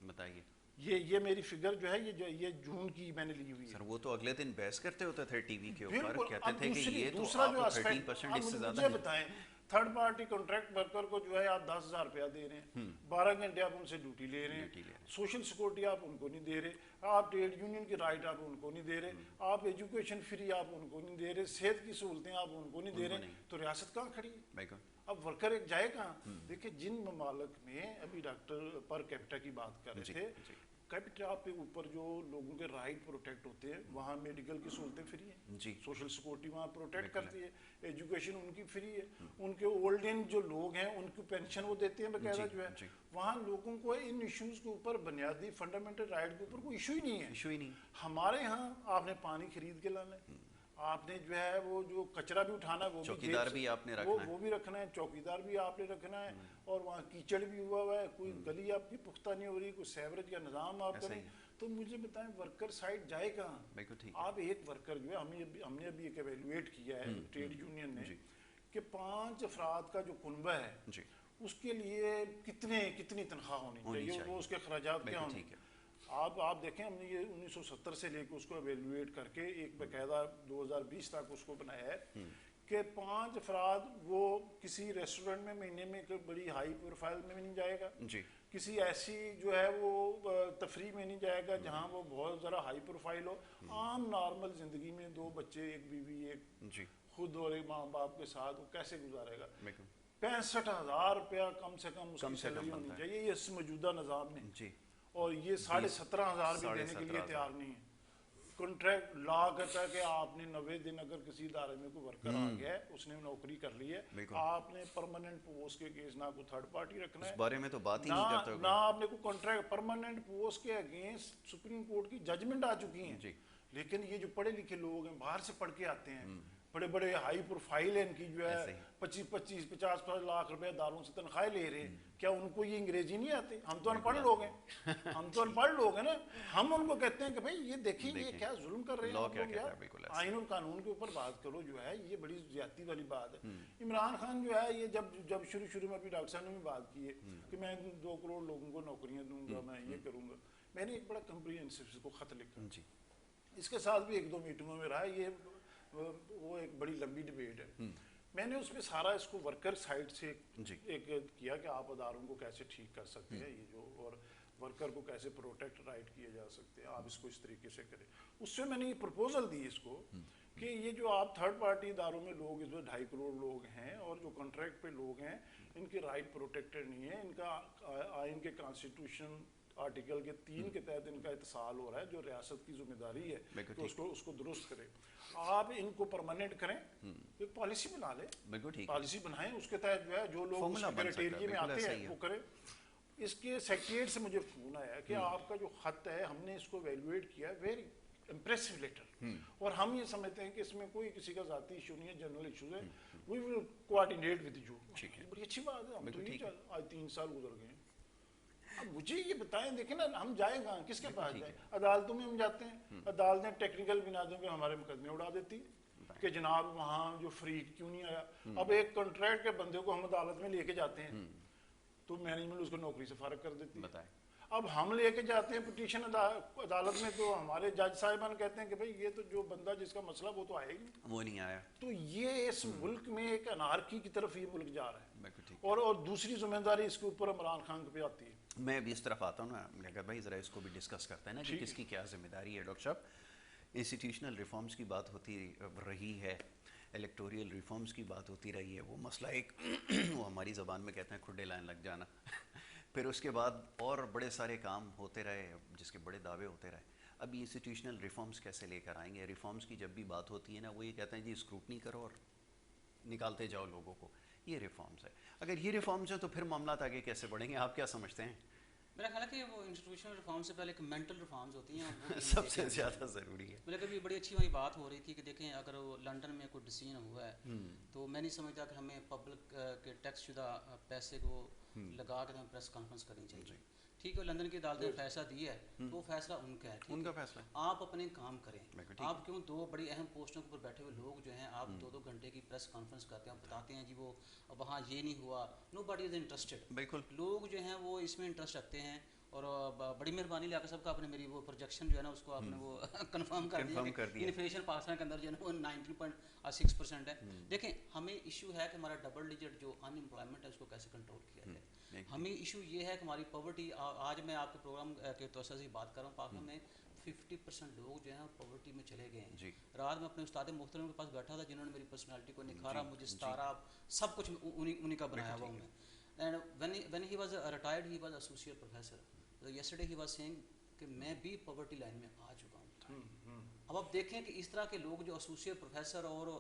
बताइए, ये मेरी फिगर जो है ये जून की मैंने ली हुई है। सर वो तो अगले दिन बहस करते होते थे टीवी के ऊपर, कहते थे कि ये तो दूसरा जो 13% इससे ज्यादा मुझे बताएं, थर्ड पार्टी कॉन्ट्रैक्ट वर्कर को जो है आप 10,000 रुपया दे रहे हैं, 12 घंटे आप उनसे ड्यूटी ले रहे हैं, सोशल सिक्योरिटी आप उनको नहीं दे रहे, आप ट्रेड यूनियन की राइट आप उनको नहीं दे रहे, आप एजुकेशन फ्री आप उनको नहीं दे रहे, सेहत की सहूलतें आप उनको नहीं दे रहे, तो रियासत कहाँ खड़ी है? अब वर्कर एक जाए कहाँ? देखिए, जिन ममालिक में अभी डॉक्टर पर कैपिटा की बात कर रहे थे, कैपिटा पे ऊपर जो लोगों के राइट प्रोटेक्ट होते हैं, वहाँ मेडिकल की सहूलतें फ्री हैं, सोशल सिक्योरिटी वहाँ प्रोटेक्ट करती है, एजुकेशन उनकी फ्री है, उनके ओल्ड एज जो लोग हैं उनकी पेंशन वो देते हैं बकायदा जो है। वहाँ लोगों को इन इश्यूज के ऊपर, बुनियादी फंडामेंटल राइट के ऊपर कोई इशू ही नहीं है। हमारे यहाँ आपने पानी खरीद के लाना है, आपने जो है वो जो कचरा भी उठाना है, वो चौकीदार भी आपने रखना है, वो भी रखना है, चौकीदार भी आपने रखना है, और वहाँ कीचड़ भी हुआ है, कोई गली आपकी पुख्ता नहीं हो रही, कोई सेवरेज का निज़ाम आप करें, तो मुझे बताएं वर्कर साइड जाए कहाँ? आप एक वर्कर जो है, हमने अभी एक एवेल्युएट किया है ट्रेड यूनियन ने कि 5 अफराद का जो कुनबा है उसके लिए कितनी तनख्वाह होनी चाहिए, वो उसके खर्चात क्या होंगे। आप देखें, हमने ये 1970 से लेकर उसको एवेल्युएट करके एक बाकायदा 2020 तक उसको बनाया है कि 5 अफराद वो किसी रेस्टोरेंट में महीने में एक बड़ी हाई प्रोफाइल में नहीं जाएगा, किसी ऐसी जो है वो तफरी में नहीं जाएगा जहाँ वो बहुत ज़रा हाई प्रोफाइल हो, आम नॉर्मल ज़िंदगी में 2 बच्चे, एक बीवी, एक खुद और एक माँ बाप के साथ वो कैसे गुजारेगा। 65,000 रुपया कम से कम उसकी सैलरी होनी चाहिए, ये इस मौजूदा निज़ाम में, और ये 17,500 भी देने के लिए तैयार नहीं है। कॉन्ट्रैक्ट लॉ कहता है कि आपने 90 दिन अगर किसी इदारे में कोई वर्कर आ गया है, उसने नौकरी कर ली है, आपने परमानेंट पोस्ट के केस ना कोई थर्ड पार्टी रखना है, इस बारे में तो बात ही नहीं करते, ना आपने कोई कॉन्ट्रैक्ट परमानेंट पोस्ट के अगेंस्ट सुप्रीम कोर्ट की जजमेंट आ चुकी है। लेकिन ये जो पढ़े लिखे लोग हैं, बाहर से पढ़ के आते हैं, बड़े बड़े हाई प्रोफाइल है इनकी, जो है 25-50 लाख रुपए दारों से तनख्वाह ले रहे हैं, क्या उनको ये अंग्रेजी नहीं आती? हम तो अनपढ़ लोग हैं, हम तो अनपढ़ लोग हैं ना, हम उनको कहते हैं कि भाई ये देखिए ये क्या जुल्म कर रहे हैं आप लोग यार, आइन और कानून के ऊपर बात करो, जो है ये बड़ी ज्यादती वाली बात है। इमरान खान जो है ये जब शुरू में अभी डॉक्टर साहब ने भी बात की है कि मैं 2 करोड़ लोगों को नौकरियां दूंगा, मैं ये करूंगा, मैंने एक बड़ा कंप्रीहेंसिव इसको खत लिखा, इसके साथ भी 1-2 मीटिंगों में रहा, ये वो एक बड़ी लंबी डिबेट है। मैंने उसमें सारा इसको वर्कर साइड से एक किया कि आप अदारों को कैसे ठीक कर सकते हैं ये जो, और वर्कर को कैसे प्रोटेक्ट राइट किए जा सकते हैं, आप इसको इस तरीके से करें। उससे मैंने ये प्रपोजल दी इसको कि ये जो आप थर्ड पार्टी इदारों में लोग, इसमें 2.5 करोड़ लोग हैं, और जो कॉन्ट्रैक्ट पे लोग हैं, इनके राइट प्रोटेक्टेड नहीं है, इनका आइन के कॉन्स्टिट्यूशन आर्टिकल के 3 के तहत इनका इत्तिसाल हो रहा है, जो रियासत की जिम्मेदारी है कि उसको दुरुस्त करें। आप इनको परमानेंट करें, एक पॉलिसी बना ले, पॉलिसी बनाएं, उसके तहत जो है जो लोग उस क्राइटेरिया में आते हैं वो करें। इसके सेक्रेटरीट से मुझे फोन आया कि आपका जो खत है हमने इसको एवेल्युएट किया, वेरी इम्प्रेसिव लेटर, और हम ये समझते हैं कि इसमें कोई किसी का जाती इशू नहीं है, जनरल इशूज है, we will coordinate with you. ठीक है, बड़ी अच्छी बात है, हम तो ठीक ये आज 3 साल गुजर गए। अब मुझे ये बताएं, देखें ना, हम जाएगा किसके पास जाए? अदालतों में हम जाते हैं, अदालतें टेक्निकल बिनादों पे हमारे मुकदमे उड़ा देती है कि जनाब वहाँ जो फरीक क्यों नहीं आया। अब एक कॉन्ट्रैक्ट के बंदे को हम अदालत में लेके जाते हैं तो मैनेजमेंट उसको नौकरी से फारिग कर देती है। अब हम लेके जाते हैं पिटीशन अदालत में, तो हमारे जज साहिबान कहते हैं कि भाई ये तो जो बंदा जिसका मसला वो तो आएगा, वो नहीं आया। तो ये इस मुल्क में एक अनारकी की तरफ ये मुल्क जा रहा है, और दूसरी जिम्मेदारी इसके ऊपर इमरान खान पे आती है। मैं भी इस तरफ आता हूँ ना, मैं भाई ज़रा इसको भी डिस्कस करते हैं ना कि किसकी क्या जिम्मेदारी है। डॉक्टर साहब, इंस्टीट्यूशनल रिफॉर्म्स की बात होती रही है, इलेक्टोरियल रिफॉर्म्स की बात होती रही है, वो मसला एक वो हमारी ज़बान में कहते हैं खुड्डे लाइन लग जाना फिर उसके बाद और बड़े सारे काम होते रहे जिसके बड़े दावे होते रहे। अब इंस्टीट्यूशनल रिफॉर्म्स कैसे लेकर आएंगे? रिफॉर्म्स की जब भी बात होती है ना, वो ये कहते हैं जी स्क्रूटनी करो और निकालते जाओ लोगों को, ये रिफॉर्म्स है। अगर ये रिफॉर्म्स है तो फिर मामला आगे कैसे बढ़ेंगे? आप क्या समझते हैं? मेरा ख्याल है कि वो इंस्टीट्यूशनल रिफॉर्म से पहले एक मेंटल रिफॉर्म्स होती हैं वो सबसे ज़्यादा ज़रूरी है। मेरे कभी बड़ी अच्छी वही बात हो रही थी कि देखें, अगर वो लंदन में कोई डिसीजन हुआ है तो मैं नहीं समझता कि हमें पब्लिक के टैक्स शुदा पैसे को लगा कर हमें प्रेस कॉन्फ्रेंस करनी चाहिए। ठीक है, लंदन की अदालत ने फैसला दिया है तो फैसला उनका है, उनका फैसला। आप अपने काम करें। आप क्यों दो बड़ी अहम पोस्टों के ऊपर बैठे हुए लोग जो हैं, आप 2-2 घंटे की प्रेस कॉन्फ्रेंस करते हैं, बताते हैं जी वो वहाँ ये नहीं हुआ, नोबडी इज इंटरेस्टेड। बिल्कुल, लोग जो हैं वो इसमें इंटरेस्ट रखते हैं, और बड़ी मेहरबानी लिया सबका आपने मेरी वो प्रोजेक्शन जो है ना उसको आपने वो कंफर्म कर दिया कि इन्फ्लेशन पाकिस्तान के अंदर जो है वो 19.6% है। देखें, हमें इशू है कि हमारा डबल डिजिट जो अनएम्प्लॉयमेंट है उसको कैसे कंट्रोल किया जाए। हमें इशू ये है कि हमारी पॉवर्टी, आज मैं आपके प्रोग्राम के तौर से बात कर रहा हूँ, पाकिस्तान में 50% लोग जो हैं पॉवर्टी में चले गए हैं। रात में अपने उस्ताद मुख्तरम के पास बैठा था जिन्होंने मेरी पर्सनालिटी को निखारा, मुझे सितारा सब कुछ उन्हीं का बनाया हुआ हूँ मैं। And when he was retired he was associate professor. yesterday he was saying कि मैं भी पॉवर्टी लाइन में आ चुका हूँ। अब आप देखें कि इस तरह के लोग जो एसोसिएट प्रोफेसर और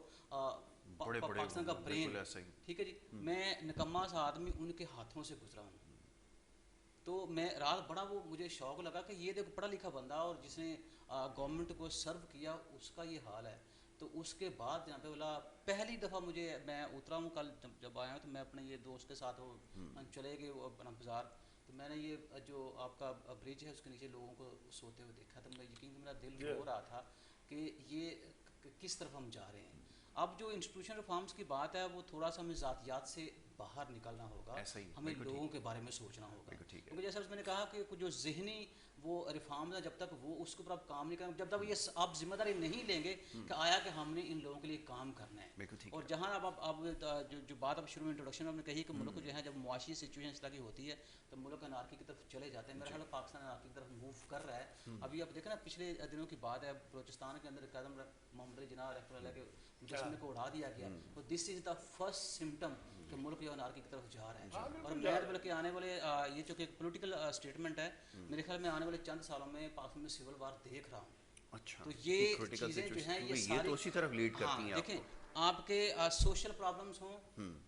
पाकिस्तान का ब्रेन, ठीक है जी, मैं निकम्मा सा आदमी उनके हाथों से गुजरा हूँ। तो मैं रात बड़ा वो मुझे शौक लगा कि ये देखो पढ़ा लिखा बंदा और जिसने गवर्नमेंट को सर्व किया उसका ये हाल है। तो उसके बाद यहाँ पे बोला पहली दफ़ा मुझे, मैं उतरा हूँ कल जब आया हूँ तो मैं अपने ये दोस्त के साथ वो चले गए अपना बाज़ार, तो मैंने ये जो आपका ब्रिज है उसके नीचे लोगों को सोते हुए देखा, तो मैं यकीन मेरा दिल रो रहा था कि ये किस तरफ हम जा रहे हैं। अब जो इंस्टीट्यूशनल रिफॉर्म्स की बात है वो थोड़ा सा हमें ज़ातियात से बाहर निकलना होगा, हमें लोगों के बारे में सोचना होगा। क्योंकि जैसा मैंने कहा कि जो जहनी वो रिफॉर्म्स है, जब तक वो उसके ऊपर आप काम नहीं करेंगे, जब तक ये आप जिम्मेदारी नहीं लेंगे कि आया कि हमने इन लोगों के लिए काम करना है। और जहाँ अब जो बात अब शुरू में इंट्रोडक्शन में आपने कही कि मुल्क जो है जब मुआशी सिचुएशन इस तरह की होती है तो मुल्क अनारकी की तरफ चले जाते हैं। मेरा ख्याल पाकिस्तान अनारकी की तरफ मूव कर रहा है। अभी आप देखें ना, पिछले दिनों की बात है, बलोचिस्तान के अंदर कदम मोहम्मद जिन्ना रहमतुल्लाह के मुजस्समे को उड़ा दिया गया। तो this is the first symptom कि मुल्क जो अनारकी की तरफ जा रहा है। और मैं तो बल्कि आने वाले ये जो कि पॉलिटिकल स्टेटमेंट है, मेरे ख्याल में आने वाले चंद सालों में पाकिस्तान में सिविल वार देख रहा हूँ। अच्छा, तो ये चीज़ें जो हैं ये सारी तो उसी तरफ लीड करती हैं। देखें, आपके सोशल प्रॉब्लम्स हों,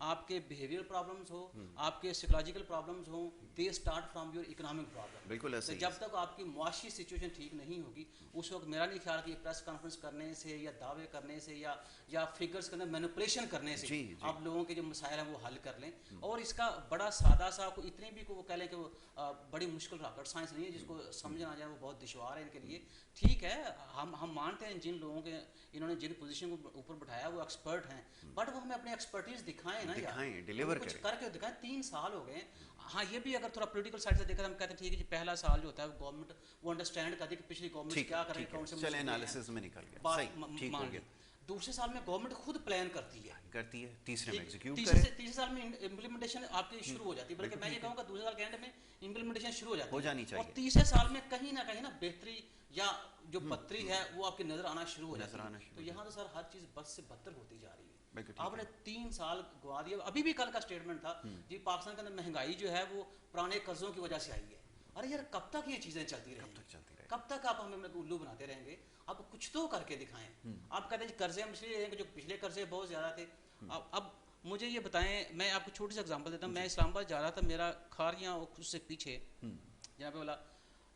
आपके बिहेवियर प्रॉब्लम्स हो, आपके साइकोलॉजिकल प्रॉब्लम्स हों, they start from your economic problem. बिल्कुल ऐसे तो जब तक आपकी मुआशी सिचुएशन ठीक नहीं होगी, उस वक्त मेरा नहीं ख्याल कि प्रेस कॉन्फ्रेंस करने से या दावे करने से या फिगर्स के अंदर मैनिपुलेशन करने से आप लोगों के जो मसाइल हैं वो हल कर लें। और इसका बड़ा सादा सा को इतनी भी को वो कह लें कि वो बड़ी मुश्किल रॉकेट साइंस नहीं है, जिसको समझना जाए वो बहुत दुश्वार है इनके लिए। ठीक है, हम मानते हैं जिन लोगों के इन्होंने जिन पोजीशन को ऊपर बैठाया वो एक्सपर्ट हैं, बट वो हमें अपनी एक्सपर्टीज दिखाएं ना, दिखाएं, डिलीवर कुछ करके दिखाएं। 3 साल हो गए। हाँ, ये भी अगर थोड़ा पॉलिटिकल साइड से देखा तो हम कहते हैं ठीक है जी, पहला साल जो होता है गवर्नमेंट वो अंडरस्टैंड करती है कि पिछली गवर्नमेंट क्या कर रही है, कौन से चले एनालिसिस में निकल गया, सही, ठीक हो गया। दूसरे साल में गवर्नमेंट खुद प्लान करती है, तीसरे में एग्जीक्यूट करे, तीसरे साल में इम्प्लीमेंटेशन आपकी शुरू हो जाती है। बल्कि मैं ये कहूँगा दूसरे साल के एंड में इम्प्लीमेंटेशन शुरू हो जानी चाहिए। और तीसरे साल में कहीं ना बेहतरी या जो पत्री है वो आपकी नजर आना शुरू हो जाती है। तो यहाँ तो सर हर चीज बद से बदतर होती जा रही है। आपने 3 साल गवा दिया। अभी भी कल का स्टेटमेंट था जी, पाकिस्तान के अंदर महंगाई जो है वो पुराने कर्जों की वजह से आई है। अरे यार, कब तक ये चीजें चलती रहेंगी? कब तक आप हमें उल्लू बनाते रहेंगे? आप कुछ तो करके दिखाएं। आप कहते हैं कर्जे हम इसलिए लेंगे जो पिछले कर्जे बहुत ज्यादा थे। अब मुझे ये बताएं, मैं आपको छोटी सी एग्जांपल देता हूँ। मैं इस्लामाबाद जा रहा था, मेरा खारियाँ उससे पीछे जहाँ पे बोला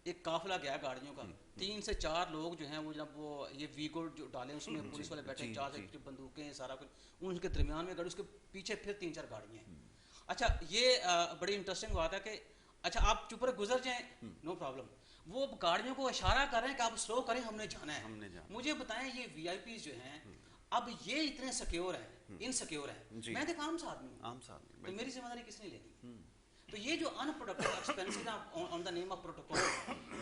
एक काफिला गया गाड़ियों का, 3 से 4 लोग जो हैं वो जब वो ये वीगो जो डाले उसमें पुलिस वाले बैठे, 4 से बंदूकें हैं, सारा कुछ, उनके दरमियान में गाड़ी, उसके पीछे फिर 3-4 गाड़ियाँ हैं। अच्छा ये बड़ी इंटरेस्टिंग बात है कि अच्छा आप चुप रहे गुजर जाएं, नो प्रॉब्लम, वो गाड़ियों को इशारा कर रहे हैं कि आप स्लो करें, हमने जाना है। मुझे बताएं ये वीआईपी जो हैं अब ये इतने सिक्योर हैं, इनसिक्योर हैं, मैं देखा आम सा आदमी हूं, तो मेरी जिम्मेदारी किसने लेनी? तो ये जो unproductive expenses on the name of protocol,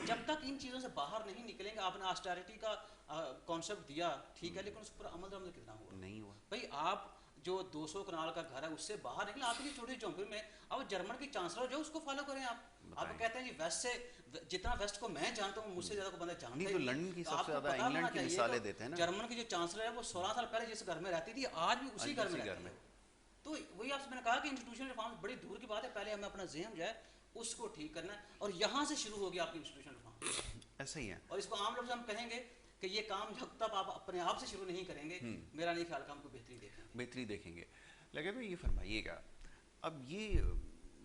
जब तक इन चीज़ों से बाहर नहीं निकलेंगे, आपने ऑस्टेरिटी का कॉन्सेप्ट दिया ठीक है, लेकिन उस पर अमल दरामद कितना हुआ? नहीं हुआ भाई। आप जो 200 कनाल का घर है उससे बाहर निकले, आपकी छोटी झोंपड़ी में, अब जर्मन की चांसलर जो उसको फॉलो करें आप कहते हैं जी वेस्ट से, जितना वेस्ट को मैं जानता हूँ मुझसे ज्यादा को बंदा जानता नहीं, तो लंदन की सबसे ज्यादा इंग्लैंड की मिसालें देते हैं ना। जर्मन की जो चांसलर है वो 16 साल पहले जिस घर में रहती थी आज भी उसी घर में रहती है। तो वही आपसे मैंने कहा कि इंस्टीट्यूशनल रिफॉर्म बड़ी दूर की बात है, पहले हमें अपना ज़हन जो है उसको ठीक करना है, और यहाँ से शुरू होगी आपकी इंस्टीट्यूशनल रिफॉर्म। ऐसा ही है, और इसको आम लोग से हम कहेंगे कि ये काम जब तक आप अपने आप से शुरू नहीं करेंगे, मेरा नहीं ख्याल का हमको बेहतरी देखेंगे। लेकिन भाई ये फरमाइएगा, अब ये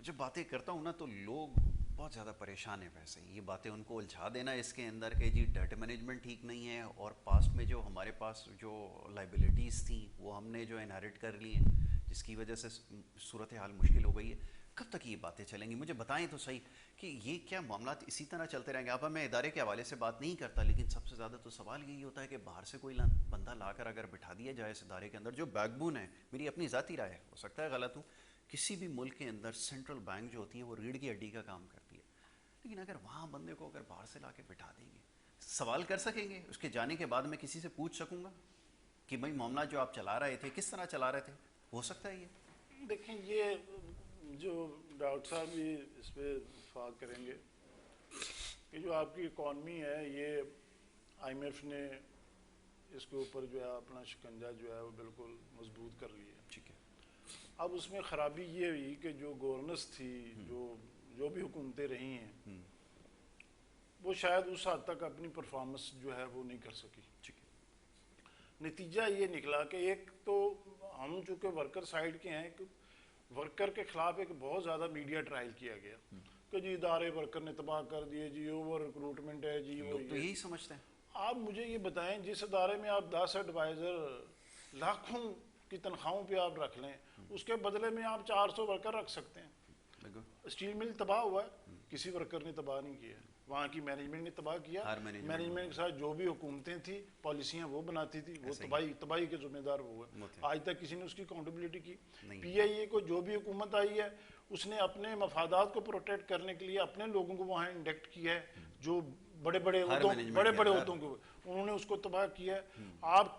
जब बातें करता हूँ ना तो लोग बहुत ज़्यादा परेशान है। वैसे ये बातें उनको उलझा देना इसके अंदर के जी डेट मैनेजमेंट ठीक नहीं है, और पास्ट में जो हमारे पास जो लाइबिलिटीज़ थी वो हमने जो इनहेरिट कर ली हैं, जिसकी वजह से सूरत हाल मुश्किल हो गई है। कब तक ये बातें चलेंगी? मुझे बताएं तो सही कि ये क्या मामला इसी तरह चलते रहेंगे? आप मैं इदारे के हवाले से बात नहीं करता, लेकिन सबसे ज़्यादा तो सवाल यही होता है कि बाहर से कोई बंदा लाकर अगर बिठा दिया जाए इस इदारे के अंदर, जो बैकबोन है, मेरी अपनी ज़ाती राय है, हो सकता है गलत हूँ, किसी भी मुल्क के अंदर सेंट्रल बैंक जो होती है वो रीढ़ की हड्डी का काम करती है, लेकिन अगर वहाँ बंदे को अगर बाहर से ला के बिठा देंगे, सवाल कर सकेंगे, उसके जाने के बाद मैं किसी से पूछ सकूँगा कि भाई मामला जो आप चला रहे थे किस तरह चला रहे थे? हो सकता है ये देखें, ये जो डॉक्टर साहब भी इस पर इत्तेफाक करेंगे कि जो आपकी इकॉनमी है ये IMF ने इसके ऊपर जो है अपना शिकंजा जो है वो बिल्कुल मजबूत कर लिया। ठीक है, अब उसमें ख़राबी ये हुई कि जो गवर्नेंस थी, जो भी हुकूमतें रही हैं, वो शायद उस हद तक अपनी परफॉर्मेंस जो है वो नहीं कर सकी। ठीक है, नतीजा ये निकला कि एक तो हम चूँकि वर्कर साइड के हैं, कि वर्कर के खिलाफ एक बहुत ज़्यादा मीडिया ट्रायल किया गया कि जी इदारे वर्कर ने तबाह कर दिए, जी ओवर रिक्रूटमेंट है, जी वो तो यही समझते हैं। आप मुझे ये बताएं, जिस इदारे में आप 10 एडवाइज़र लाखों की तनख्वाहों पे आप रख लें, उसके बदले में आप 400 वर्कर रख सकते हैं। स्टील मिल तबाह हुआ है, किसी वर्कर ने तबाह नहीं किया, वहाँ की मैनेजमेंट ने तबाह किया। मैनेजमेंट के साथ जो भी हुकूमतें थी, पॉलिसियाँ वो बनाती थी, वो तबाही के जिम्मेदार वो हुए। आज तक किसी ने उसकी अकाउंटेबिलिटी की? PIA को जो भी हुकूमत आई है उसने अपने मफादात को प्रोटेक्ट करने के लिए अपने लोगों को वहाँ इंडेक्ट किया है, जो बड़े बड़े उद्योगों को उन्होंने उसको तबाह किया। आप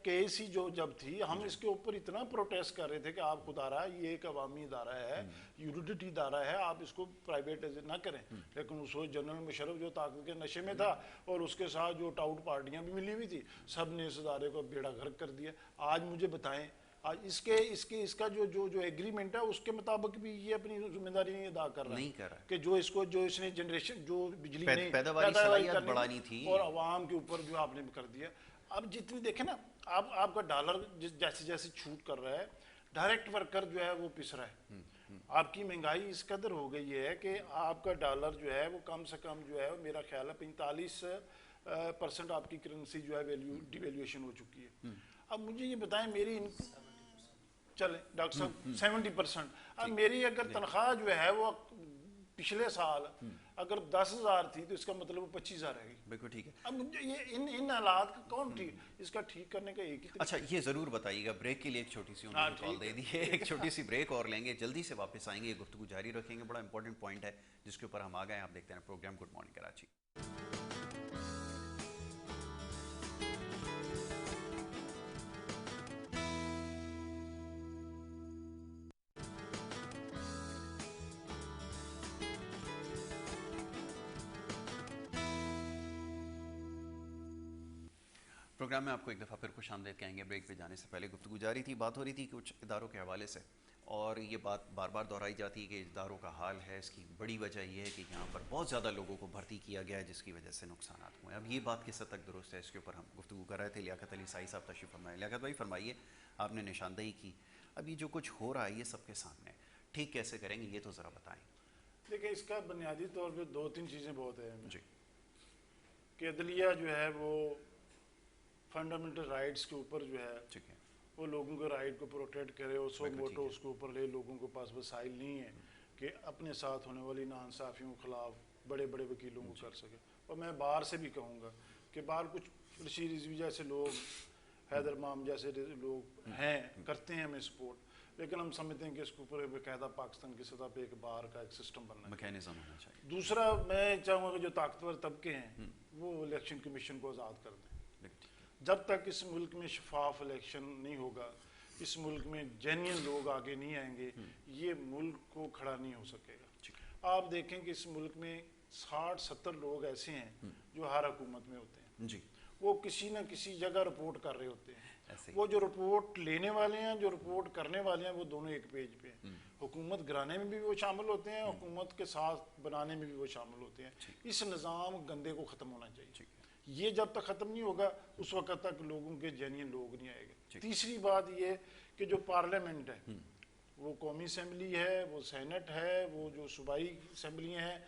KSC जो जब थी, हम इसके ऊपर इतना प्रोटेस्ट कर रहे थे कि आप खुदारा ये एक अवामी इदारा है, यूटिलिटी इदारा है, आप इसको प्राइवेटाइज ना करें। लेकिन उस वक्त जनरल मुशर्रफ जो ताकत के नशे में था और उसके साथ जो टाउट पार्टियां भी मिली हुई थी, सब ने इस इदारे को बेड़ा गर्क कर दिया। आज मुझे बताएं, आज इसका जो एग्रीमेंट है उसके मुताबिक भी ये अपनी जिम्मेदारी नहीं अदा कर रहा है कि जो इसने जनरेशन जो बिजली नहीं पैदावारी बढ़ानी थी और आवाम के ऊपर जो आपने कर दिया। अब जितनी देखें ना, आपका डॉलर जैसे जैसे छूट कर रहा है, डायरेक्ट वर्कर जो है वो पिस रहा है। आपकी महंगाई इस कदर हो गई है कि आपका डॉलर जो है वो कम से कम जो है मेरा ख्याल है 45% आपकी करेंसी जो है डिवेल्यूएशन हो चुकी है। अब मुझे ये बताएं, मेरी चले डॉक्टर साहब 70%, अब मेरी अगर तनख्वाह जो है वो पिछले साल अगर 10,000 थी तो इसका मतलब वो 25,000 रहेगी। बिल्कुल ठीक है। अब ये इन हालात का कौन ठीक, इसका ठीक करने का एक ही। अच्छा, ये जरूर बताइएगा, ब्रेक के लिए एक छोटी सी उन्होंने कॉल दे दी है, एक छोटी सी ब्रेक और लेंगे, जल्दी से वापस आएंगे, गुफ्तगू जारी रखेंगे। बड़ा इंपॉर्टेंट पॉइंट है जिसके ऊपर हम आ गए। आप देखते हैं program good morning Karachi. Program में आपको एक दफ़ा फिर खुश आमदीद कहेंगे। ब्रेक पे जाने से पहले गुफ्तगू जारी थी, बात हो रही थी कुछ इदारों के हवाले से, और ये बात बार बार दोहराई जाती है कि इदारों का हाल है। इसकी बड़ी वजह यह है कि यहाँ पर बहुत ज़्यादा लोगों को भर्ती किया गया है, जिसकी वजह से नुकसान हुए। अब ये बात किस हद तक दुरुस्त है, इसके ऊपर हम गुफ्तगू कर रहे थे। लियाकत अली साई साहब तशरीफ़ फरमाए। लियाकत भाई फरमाइए, आपने निशानदेही की, अब ये जो कुछ हो रहा है ये सबके सामने, ठीक कैसे करेंगे ये तो ज़रा बताएँ। देखिए, इसका बुनियादी तौर पे 2-3 चीज़ें बहुत अहम जी। हैं कि अदलिया जो है वो फंडामेंटल राइट्स के ऊपर जो है ठीक है। वो लोगों के राइट को प्रोटेक्ट करे और सो बिल्कुल ठीक मोटो है। उसके ऊपर ले। लोगों के पास वसाइल नहीं है कि अपने साथ होने वाली नाइंसाफ़ियों के खिलाफ बड़े बड़े वकीलों को कर सके। और मैं बाहर से भी कहूँगा कि बाहर कुछ रशीद रिजवी जैसे लोग, हैदर माम जैसे लोग हैं, करते हैं हमें सपोर्ट, लेकिन हम समझते हैं कि इसके ऊपर बाकायदा पाकिस्तान की सतह पे एक बाहर का एक सिस्टम बनना चाहिए, मैकेनिज्म होना चाहिए। दूसरा मैं चाहूँगा कि जो ताकतवर तबके हैं वो इलेक्शन कमीशन को आज़ाद कर दें। बिल्कुल ठीक है। जब तक इस मुल्क में शफाफ इलेक्शन नहीं होगा, इस मुल्क में जेन्युइन लोग आगे नहीं आएंगे, ये मुल्क को खड़ा नहीं हो सकेगा। ठीक है। आप देखें कि इस मुल्क में 60-70 लोग ऐसे हैं जो हर हुकूमत में होते हैं, जी। वो किसी न किसी जगह रिपोर्ट कर रहे होते हैं। ऐसे ही। वो जो रिपोर्ट लेने वाले हैं, जो रिपोर्ट करने वाले हैं, वो दोनों एक पेज पे हैं। हुकूमत गिराने में भी वो शामिल होते हैं, हुकूमत के साथ बनाने में भी वो शामिल होते हैं। इस निज़ाम गंदे को ख़त्म होना चाहिए। ठीक है। ये जब तक ख़त्म नहीं होगा उस वक्त तक लोगों के जेन्युइन लोग नहीं आएंगे। ठीक। तीसरी बात ये कि जो पार्लियामेंट है, वो कौमी असम्बली है, वो सेनेट है, वो जो सूबाई असम्बलियाँ हैं,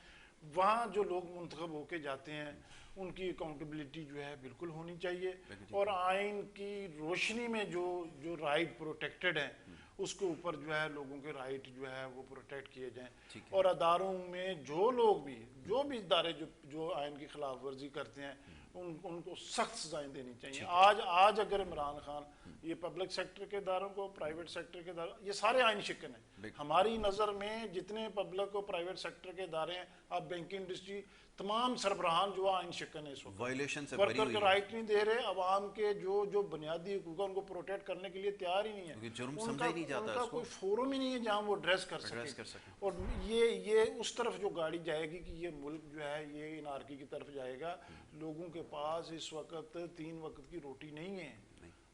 वहाँ जो लोग मुंतखब होके जाते हैं उनकी अकाउंटेबिलिटी जो है बिल्कुल होनी चाहिए। और आइन की रोशनी में जो जो राइट प्रोटेक्टेड हैं उसके ऊपर जो है लोगों के राइट जो है वो प्रोटेक्ट किए जाएं। और अदारों में जो लोग भी, जो भी इदारे जो आइन की खिलाफ वर्जी करते हैं उनको सख्त सजाएं देनी चाहिए। आज अगर इमरान खान ये पब्लिक सेक्टर के इदारों को, प्राइवेट सेक्टर के इदारों, ये सारे आइन शिकन हैं हमारी नज़र में। जितने पब्लिक और प्राइवेट सेक्टर के इदारे हैं, आप बैंकिंग इंडस्ट्री, तमाम सरबराहान जो आइन शिकन है, इस वक्त वायलेशन से वर्कर के राइट नहीं दे रहे, अवाम के जो बुनियादी हुकूक उनको प्रोटेक्ट करने के लिए तैयार ही नहीं है। जुर्म समझा ही नहीं जाता, उनका कोई फोरम ही नहीं है जहाँ वो एड्रेस कर सके। और ये उस तरफ जो गाड़ी जाएगी कि ये मुल्क जो है ये इनारकी की तरफ जाएगा। लोगों के पास इस वक्त 3 वक्त की रोटी नहीं है।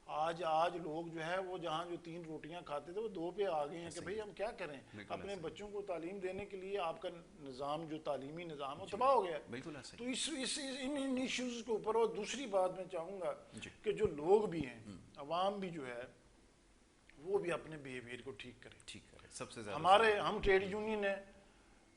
आज लोग जो है वो जहाँ जो 3 रोटियां खाते थे वो 2 पे आ गए हैं कि भाई हम क्या करें। अपने बच्चों को तालीम देने के लिए आपका निज़ाम, जो तालीमी निज़ाम है, तबाह हो गया। तो इन इश्यूज़ के ऊपर। और दूसरी बात मैं चाहूँगा कि जो लोग भी हैं, अवाम भी जो है वो भी अपने बिहेवियर को ठीक करें। सबसे ज़्यादा हम ट्रेड यूनियन है,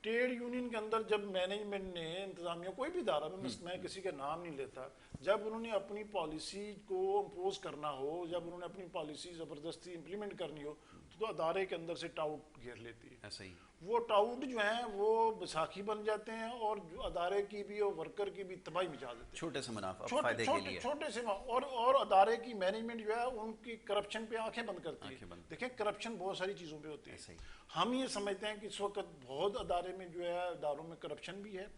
ट्रेड यूनियन के अंदर जब मैनेजमेंट ने, इंतजामिया, कोई भी इदारा में, मैं किसी का नाम नहीं लेता, जब उन्होंने अपनी पॉलिसी को इम्पोज करना हो, जब उन्होंने अपनी पॉलिसी ज़बरदस्ती इम्प्लीमेंट करनी हो, तो अदारे के अंदर से टाउट घेर लेती है। ऐसा ही। वो टाउट जो हैं वो बैसाखी बन जाते हैं और जो अदारे की भी और वर्कर की भी तबाही मचा देते हैं। छोटे से मुनाफा फायदे के लिए। छोटे से और अदारे की मैनेजमेंट जो है उनकी करप्शन पे आंखें बंद करती है। देखें, करप्शन बहुत सारी चीज़ों पे होती है। हम ये समझते हैं कि इस वक्त बहुत अदारे में जो है, अदारों में करप्शन भी है,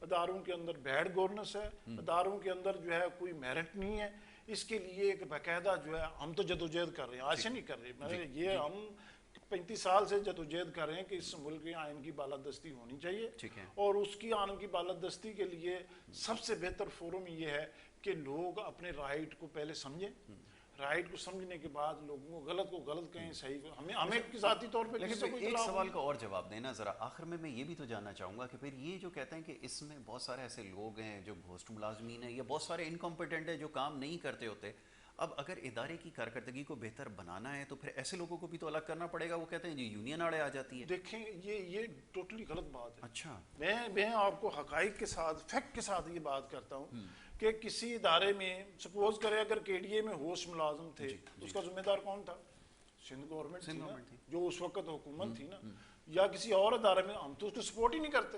अदारों के अंदर बैड गवर्नेंस है, अदारों के अंदर जो है कोई मेरिट नहीं है। इसके लिए एक बाकायदा जो है हम तो जदोजहद कर रहे हैं, आज से नहीं कर रहे, ये हम 35 साल से जदोजहद कर रहे हैं कि इस मुल्क के आइन की बालादस्ती होनी चाहिए। और उसकी आइन की बालादस्ती के लिए सबसे बेहतर फोरम ये है कि लोग अपने राइट को पहले समझें, राइट को समझने के बाद लोगों को गलत कहें, सही को हमें ज़ाती तौर पे। लेकिन एक सवाल का और जवाब देना ज़रा आखिर में। मैं ये भी तो जानना चाहूँगा कि फिर ये जो कहते हैं कि इसमें बहुत सारे ऐसे लोग हैं जो घोस्ट मुलाजमीन हैं या बहुत सारे इनकॉम्पिटेंट हैं जो काम नहीं करते होते, अब अगर इदारे की कारकर्दगी को बेहतर बनाना है तो फिर ऐसे लोगों को भी तो अलग करना पड़ेगा। वो कहते हैं जी यूनियन आड़े आ जाती है। देखें, ये टोटली गलत बात है। अच्छा, मैं आपको हकाइक के साथ, फैक्ट के साथ ये बात करता हूँ कि किसी इदारे में सपोज करें अगर केडीए में होस्ट मुलाजम थे, उसका जिम्मेदार कौन था? सिंध गवर्नमेंट थी जो उस वक्त हुकूमत थी ना, या किसी और इदारे में। हम तो उसको सपोर्ट ही नहीं करते।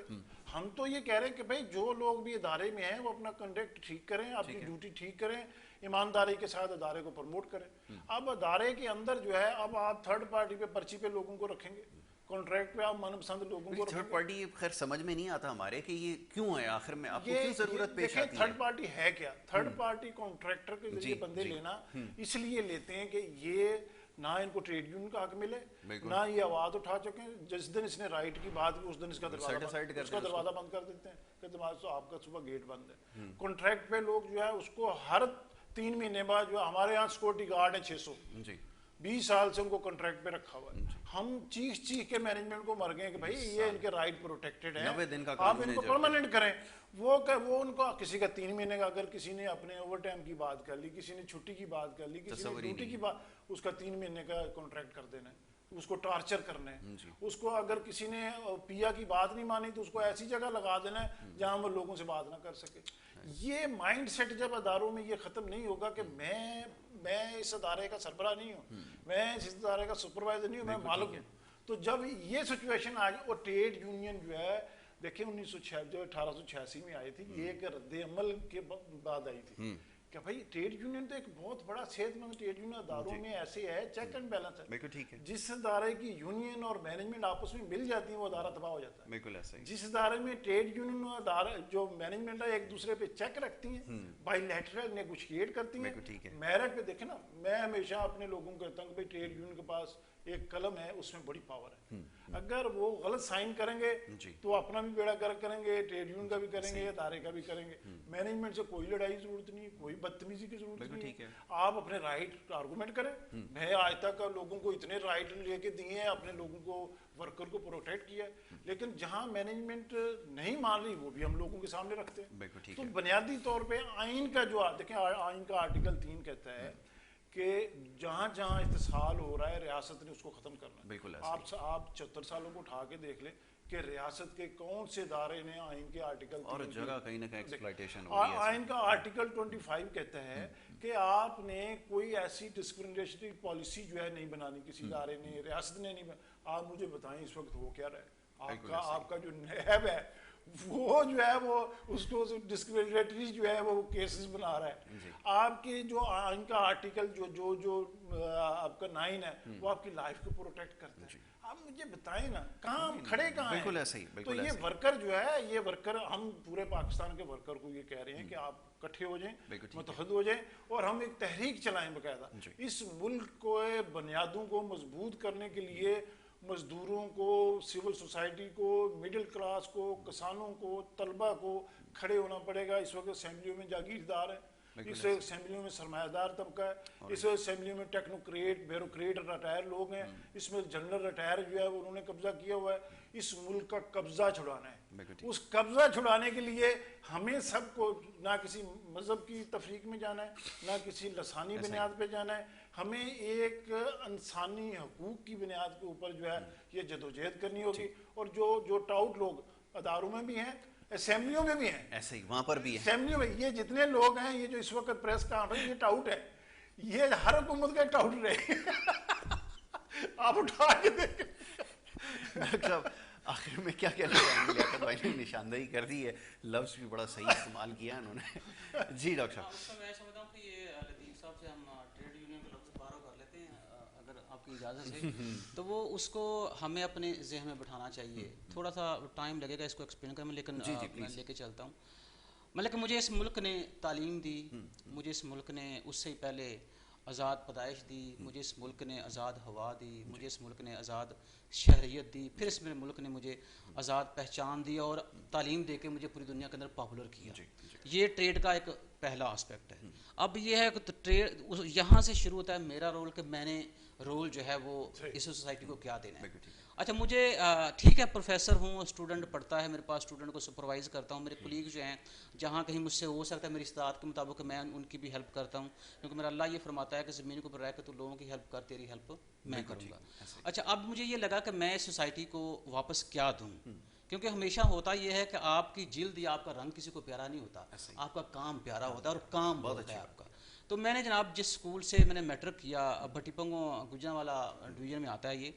हम तो ये कह रहे हैं कि भाई जो लोग भी इदारे में हैं वो अपना कंडक्ट ठीक करें, अपनी ड्यूटी ठीक करें, ईमानदारी के साथ अदारे को प्रमोट करें। अब अदारे के अंदर जो है, अब आप थर्ड पार्टी पे, पर्ची पे लोगों को रखेंगे, कॉन्ट्रैक्ट पे आप मनपसंद लोगों को। थर्ड पार्टी खैर समझ में नहीं आता हमारे कि ये क्यों है, आखिर में आपको क्यों जरूरत पेश आती है? थर्ड पार्टी है क्या? थर्ड पार्टी कॉन्ट्रैक्टर के जरिए बंदे लेना इसलिए लेते हैं कि ये ना इनको ट्रेड यूनियन का हक मिले, ना ये आवाज उठा चुके। जिस दिन इसने राइट की बात की उस दिन इसका दरवाजा बंद कर देते हैं कि आपका सुबह गेट बंद है। कॉन्ट्रैक्ट पे लोग जो है उसको हर 3 महीने बाद, जो हमारे यहाँ सिक्योरिटी गार्ड है 600, 20 साल से उनको कॉन्ट्रैक्ट पे रखा हुआ है। हम चीख के मैनेजमेंट को मर गए कि भाई ये इनके राइट प्रोटेक्टेड है, 90 दिन का आप इनको परमानेंट करें। वो उनको किसी का 3 महीने का, अगर किसी ने अपने ओवर टाइम की बात कर ली, किसी ने छुट्टी की बात कर ली, किसी ने ड्यूटी की बात, उसका 3 महीने का कॉन्ट्रैक्ट कर देना है। उसको टॉर्चर करना है, उसको अगर किसी ने पिया की बात नहीं मानी तो उसको ऐसी जगह लगा देना है जहां वो लोगों से बात ना कर सके। ये माइंडसेट जब अदारों में ये खत्म नहीं होगा कि मैं इस अदारे का सरबराह नहीं हूँ, मैं इस अदारे का सुपरवाइजर नहीं हूँ, मैं मालिक हूँ, तो जब ये सिचुएशन आ गई, और ट्रेड यूनियन जो है देखिए 1886 में आई थी, ये एक रद्द अमल के बाद आई थी कि भाई ट्रेड यूनियन तो एक बहुत बड़ा सेहतमंद ट्रेड यूनियन अदारों में ऐसे है, चेक एंड बैलेंस है, बिल्कुल ठीक है। जिस अदारे की यूनियन और मैनेजमेंट आपस में मिल जाती है वो अदारा तबाह हो जाता है। बिल्कुल ऐसा ही। जिस अदारे में ट्रेड यूनियन और अदारा जो मैनेजमेंट है एक दूसरे पे चेक रखती हैं, बायलैटरल नेगोशिएट करती हैं, मेरिट पे देखे ना, मैं हमेशा अपने लोगों को कहता हूँ भाई ट्रेड यूनियन के पास एक कलम है, उसमें बड़ी पावर है, अगर वो गलत साइन करेंगे तो अपना भी बेड़ा गर्क करेंगे, ट्रेड यूनियन का भी करेंगे, अदारे का भी करेंगे। मैनेजमेंट से कोई लड़ाई की जरूरत नहीं है, कोई बदतमीजी की जरूरत नहीं है, आप अपने राइट आर्गूमेंट करें। मैं आज तक लोगों को इतने राइट लेके दिए हैं, अपने लोगों को वर्कर को प्रोटेक्ट किया है, लेकिन जहां मैनेजमेंट नहीं मान रही वो भी हम लोगों के सामने रखते हैं। तो बुनियादी तौर पे आइन का जो देखें, आइन का आर्टिकल 3 कहता है कि जहां जहां इत्तेसाल हो रहा है रियासत ने उसको खत्म करना है। बिल्कुल आप 74 सालों को उठा के देख ले कि रियासत के कौन से इदारे ने आइन के आर्टिकल और जगह कहीं ना कहीं एक्सप्लॉयटेशन हो रही है। आइन का आर्टिकल 25 कहता है कि आपने कोई ऐसी डिस्क्रिमिनेटरी पॉलिसी जो है नहीं बनानी, किसी इदारे ने, रियासत ने नहीं आप मुझे बताएं इस वक्त हो क्या रहा है। आपका जो नैब है वो जो है वो उसको डिस्क्रिमिनेटरी जो है वो केसेस बना रहा है। आपके जो आइन का आर्टिकल जो आपका 9 है वो आपकी लाइफ को प्रोटेक्ट करता है। आप मुझे बताएं ना कहाँ हम खड़े कहाँ हैं। बिल्कुल ऐसे ही। तो ये वर्कर जो है, ये वर्कर, हम पूरे पाकिस्तान के वर्कर को ये कह रहे हैं कि आप इकट्ठे हो जाएं, मुत्तहद हो जाएं और हम एक तहरीक चलाएं बाकायदा। इस मुल्क को बुनियादों को मजबूत करने के लिए मजदूरों को, सिविल सोसाइटी को, मिडिल क्लास को, किसानों को, तलबा को खड़े होना पड़ेगा। इस वक्त असेंबलियों में जागीरदार है, इस असेंबलियों में सरमायादार तबका है, इस असेंबलियों में टेक्नोक्रेट, ब्यूरोक्रेट, रिटायर लोग हैं, इसमें जनरल रिटायर जो है वो उन्होंने कब्जा किया हुआ है। इस मुल्क का कब्जा छुड़ाना है। उस कब्जा छुड़ाने के लिए हमें सबको ना किसी मजहब की तफरीक में जाना है, ना किसी लसानी बुनियाद पे जाना है, हमें एक इंसानी हकूक की बुनियाद के ऊपर जो है ये जदोजहद करनी होगी। और जो टाउट लोग अदारों में भी हैं, असेंबलियों में भी हैं, ऐसे ही वहां पर भी है, असेंबलियों में ये जितने लोग हैं, ये जो इस वक्त प्रेस कॉन्फ्रेंस, ये टाउट है, ये हर हुकूमत का टाउट रहे। आप उठा के देखें। डॉक्टर साहब आखिर में क्या कहना चाहेंगे? लियाकत भाई ने निशानदेही कर दी है, लफ्ज भी बड़ा सही इस्तेमाल किया उन्होंने। जी डॉक्टर साहब। मैं समझता हूँ कि ये लतीफ़ साहब से हम ट्रेड यूनियन का लफ्ज़ बारो कर लेते हैं अगर आपकी इजाज़त से, तो वो उसको हमें अपने जहन में बिठाना चाहिए। थोड़ा सा टाइम लगेगा इसको एक्सप्लेन करने में, लेकिन मैं लेके चलता हूँ। मतलब कि मुझे इस मुल्क ने तालीम दी, मुझे इस मुल्क ने उससे पहले आज़ाद पैदाइश दी, मुझे इस मुल्क ने आज़ाद हवा दी, मुझे इस मुल्क ने आज़ाद शहरियत दी, फिर इस मेरे मुल्क ने मुझे आज़ाद पहचान दी और तालीम दे के मुझे पूरी दुनिया के अंदर पॉपुलर किया। ये ट्रेड का एक पहला आस्पेक्ट है। अब ये है कि तो ट्रेड यहाँ से शुरू होता है मेरा रोल, कि मैंने रोल जो है वो इस सोसाइटी को क्या देना है। अच्छा, मुझे ठीक है, प्रोफेसर हूँ, स्टूडेंट पढ़ता है मेरे पास, स्टूडेंट को सुपरवाइज़ करता हूँ, मेरे कोलीग जो हैं जहाँ कहीं मुझसे हो सकता है मेरी इस्तात के मुताबिक मैं उनकी भी हेल्प करता हूँ, क्योंकि मेरा अल्लाह ये फरमाता है कि ज़मीन को ऊपर रह के तू लोगों की हेल्प कर, तेरी हेल्प मैं करूँगा। अच्छा, अब मुझे ये लगा कि मैं इस सोसाइटी को वापस क्या दूँ, क्योंकि हमेशा होता यह है कि आपकी जिल्द या आपका रंग किसी को प्यारा नहीं होता, आपका काम प्यारा होता है और काम बहुत अच्छा है आपका। तो मैंने जनाब जिस स्कूल से मैंने मैट्रिक किया, भट्टीपंगो गुजरांवाला डिवीज़न में आता है ये,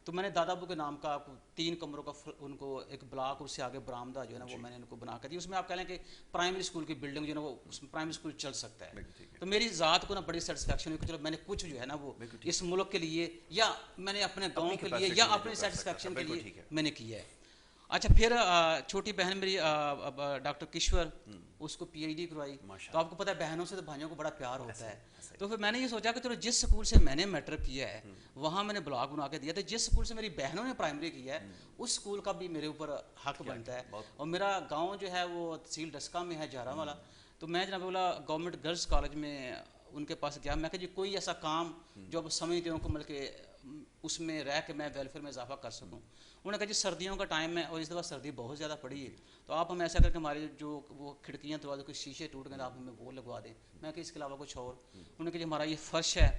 तो मैंने दादाबू के नाम का 3 कमरों का उनको एक ब्लॉक, उससे आगे बरामदा जो है ना वो मैंने उनको बना कर दी। उसमें आप कह लें कि प्राइमरी स्कूल की बिल्डिंग जो है ना वो उसमें प्राइमरी स्कूल चल सकता है। तो मेरी ज़ात को ना बड़ी सेटिस्फेक्शन हुई कि चलो मैंने कुछ जो है ना वो इस मुल्क के लिए या मैंने अपने गाँव के लिए या अपनी सेटिस्फेक्शन के लिए मैंने किया है। अच्छा, फिर छोटी बहन मेरी डॉक्टर किश्वर, उसको PhD करवाई। तो आपको पता है बहनों से तो भाइयों को बड़ा प्यार होता है। तो फिर मैंने ये सोचा कि चलो जिस स्कूल से मैंने मैट्रिक किया है वहाँ मैंने ब्लॉग बना के दिया था, जिस स्कूल से मेरी बहनों ने प्राइमरी किया है उस स्कूल का भी मेरे ऊपर हक बनता है। और मेरा गाँव जो है वो तहसील डस्का में है, जारावाला। तो मैं जनाब बोला गवर्नमेंट गर्ल्स कॉलेज में उनके पास गया, मैं कहा जी कोई ऐसा काम जो अब समझते हो को मिल के उसमें रह के मैं वेलफेयर में इजाफा कर सकूँ। उन्होंने कहा जी सर्दियों का टाइम है और इस दफ़ा सर्दी बहुत ज़्यादा पड़ी है, तो आप हम ऐसा करके हमारी जो वो खिड़कियाँ दरवाजे के शीशे टूट गए, आप हमें वो लगवा दें। मैं कि इसके अलावा कुछ और। उन्होंने कहा जी हमारा ये फर्श है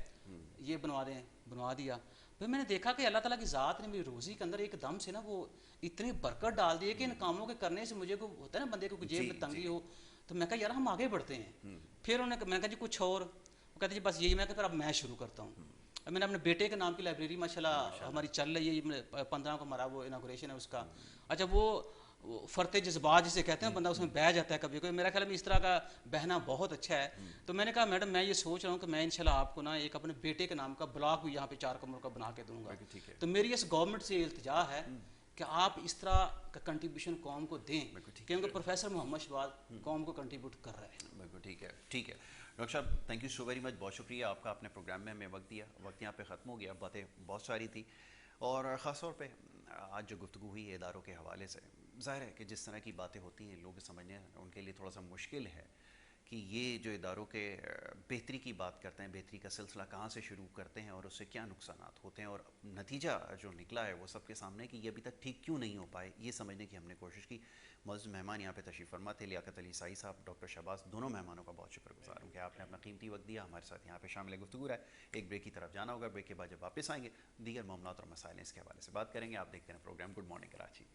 ये बनवा दें, बनवा दिया। फिर मैंने देखा कि अल्लाह ताला की ज़ात ने मेरी रोज़ी के अंदर एकदम से ना वो इतनी बरकत डाल दी है कि इन कामों के करने से मुझे को होता है ना बंदे को जेब में तंगी हो, तो मैं कहा यार हम आगे बढ़ते हैं। फिर मैंने कहा जी कुछ और, वो कहते जी बस यही। मैं कहा फिर अब मैं शुरू करता हूँ। मैंने अपने बेटे के नाम की लाइब्रेरी माशाल्लाह हमारी चल रही है, 15 को हमारा वो इनागोरेशन है उसका। अच्छा वो फरते जज्बात जिसे कहते हैं, बंदा उसमें बह जाता है कभी कभी। मेरा ख्याल में इस तरह का बहना बहुत अच्छा है। तो मैंने कहा मैडम मैं ये सोच रहा हूँ कि मैं इंशाल्लाह आपको ना एक अपने बेटे के नाम का ब्लॉग भी यहाँ पे 4 कमरों का बना के दूंगा। तो मेरी इस गवर्नमेंट से इल्तिजा है कि आप इस तरह का कंट्रीब्यूशन कौम को दें, क्योंकि प्रोफेसर मोहम्मद शहबाज कौम को कंट्रीब्यूट कर रहे हैं। बिल्कुल ठीक है, ठीक है डॉक्टर साहब, thank you so very much, बहुत शुक्रिया आपका। आपने प्रोग्राम में हमें वक्त दिया, वक्त यहाँ पे ख़त्म हो गया, बातें बहुत सारी थी और ख़ास तौर पे आज जो गुफ्तगू हुई है इदारों के हवाले से, ज़ाहिर है कि जिस तरह की बातें होती हैं लोग समझने उनके लिए थोड़ा सा मुश्किल है कि ये जो इदारों के बेहतरी की बात करते हैं, बेहतरी का सिलसिला कहाँ से शुरू करते हैं और उससे क्या नुकसानात होते हैं और नतीजा जो निकला है वो सबके सामने कि ये अभी तक ठीक क्यों नहीं हो पाए, ये समझने की हमने कोशिश की। मौजूद मेहमान यहाँ पे तशरीफ़ फरमा थे लियाकत अली साई साहब, डॉक्टर शहबाज, दोनों मेहमानों का बहुत शुक्रगुजार हूँ कि आपने अपना कीमती वक्त दिया, हमारे साथ यहाँ पे शामिल गुफ्तगू रहा। एक ब्रेक की तरफ जाना होगा, ब्रेक के बाद जब वापस आएंगे दीगर मामलात और मसाइल इसके हवाले से बात करेंगे। आप देखते हैं प्रोग्राम गुड मॉर्निंग कराची।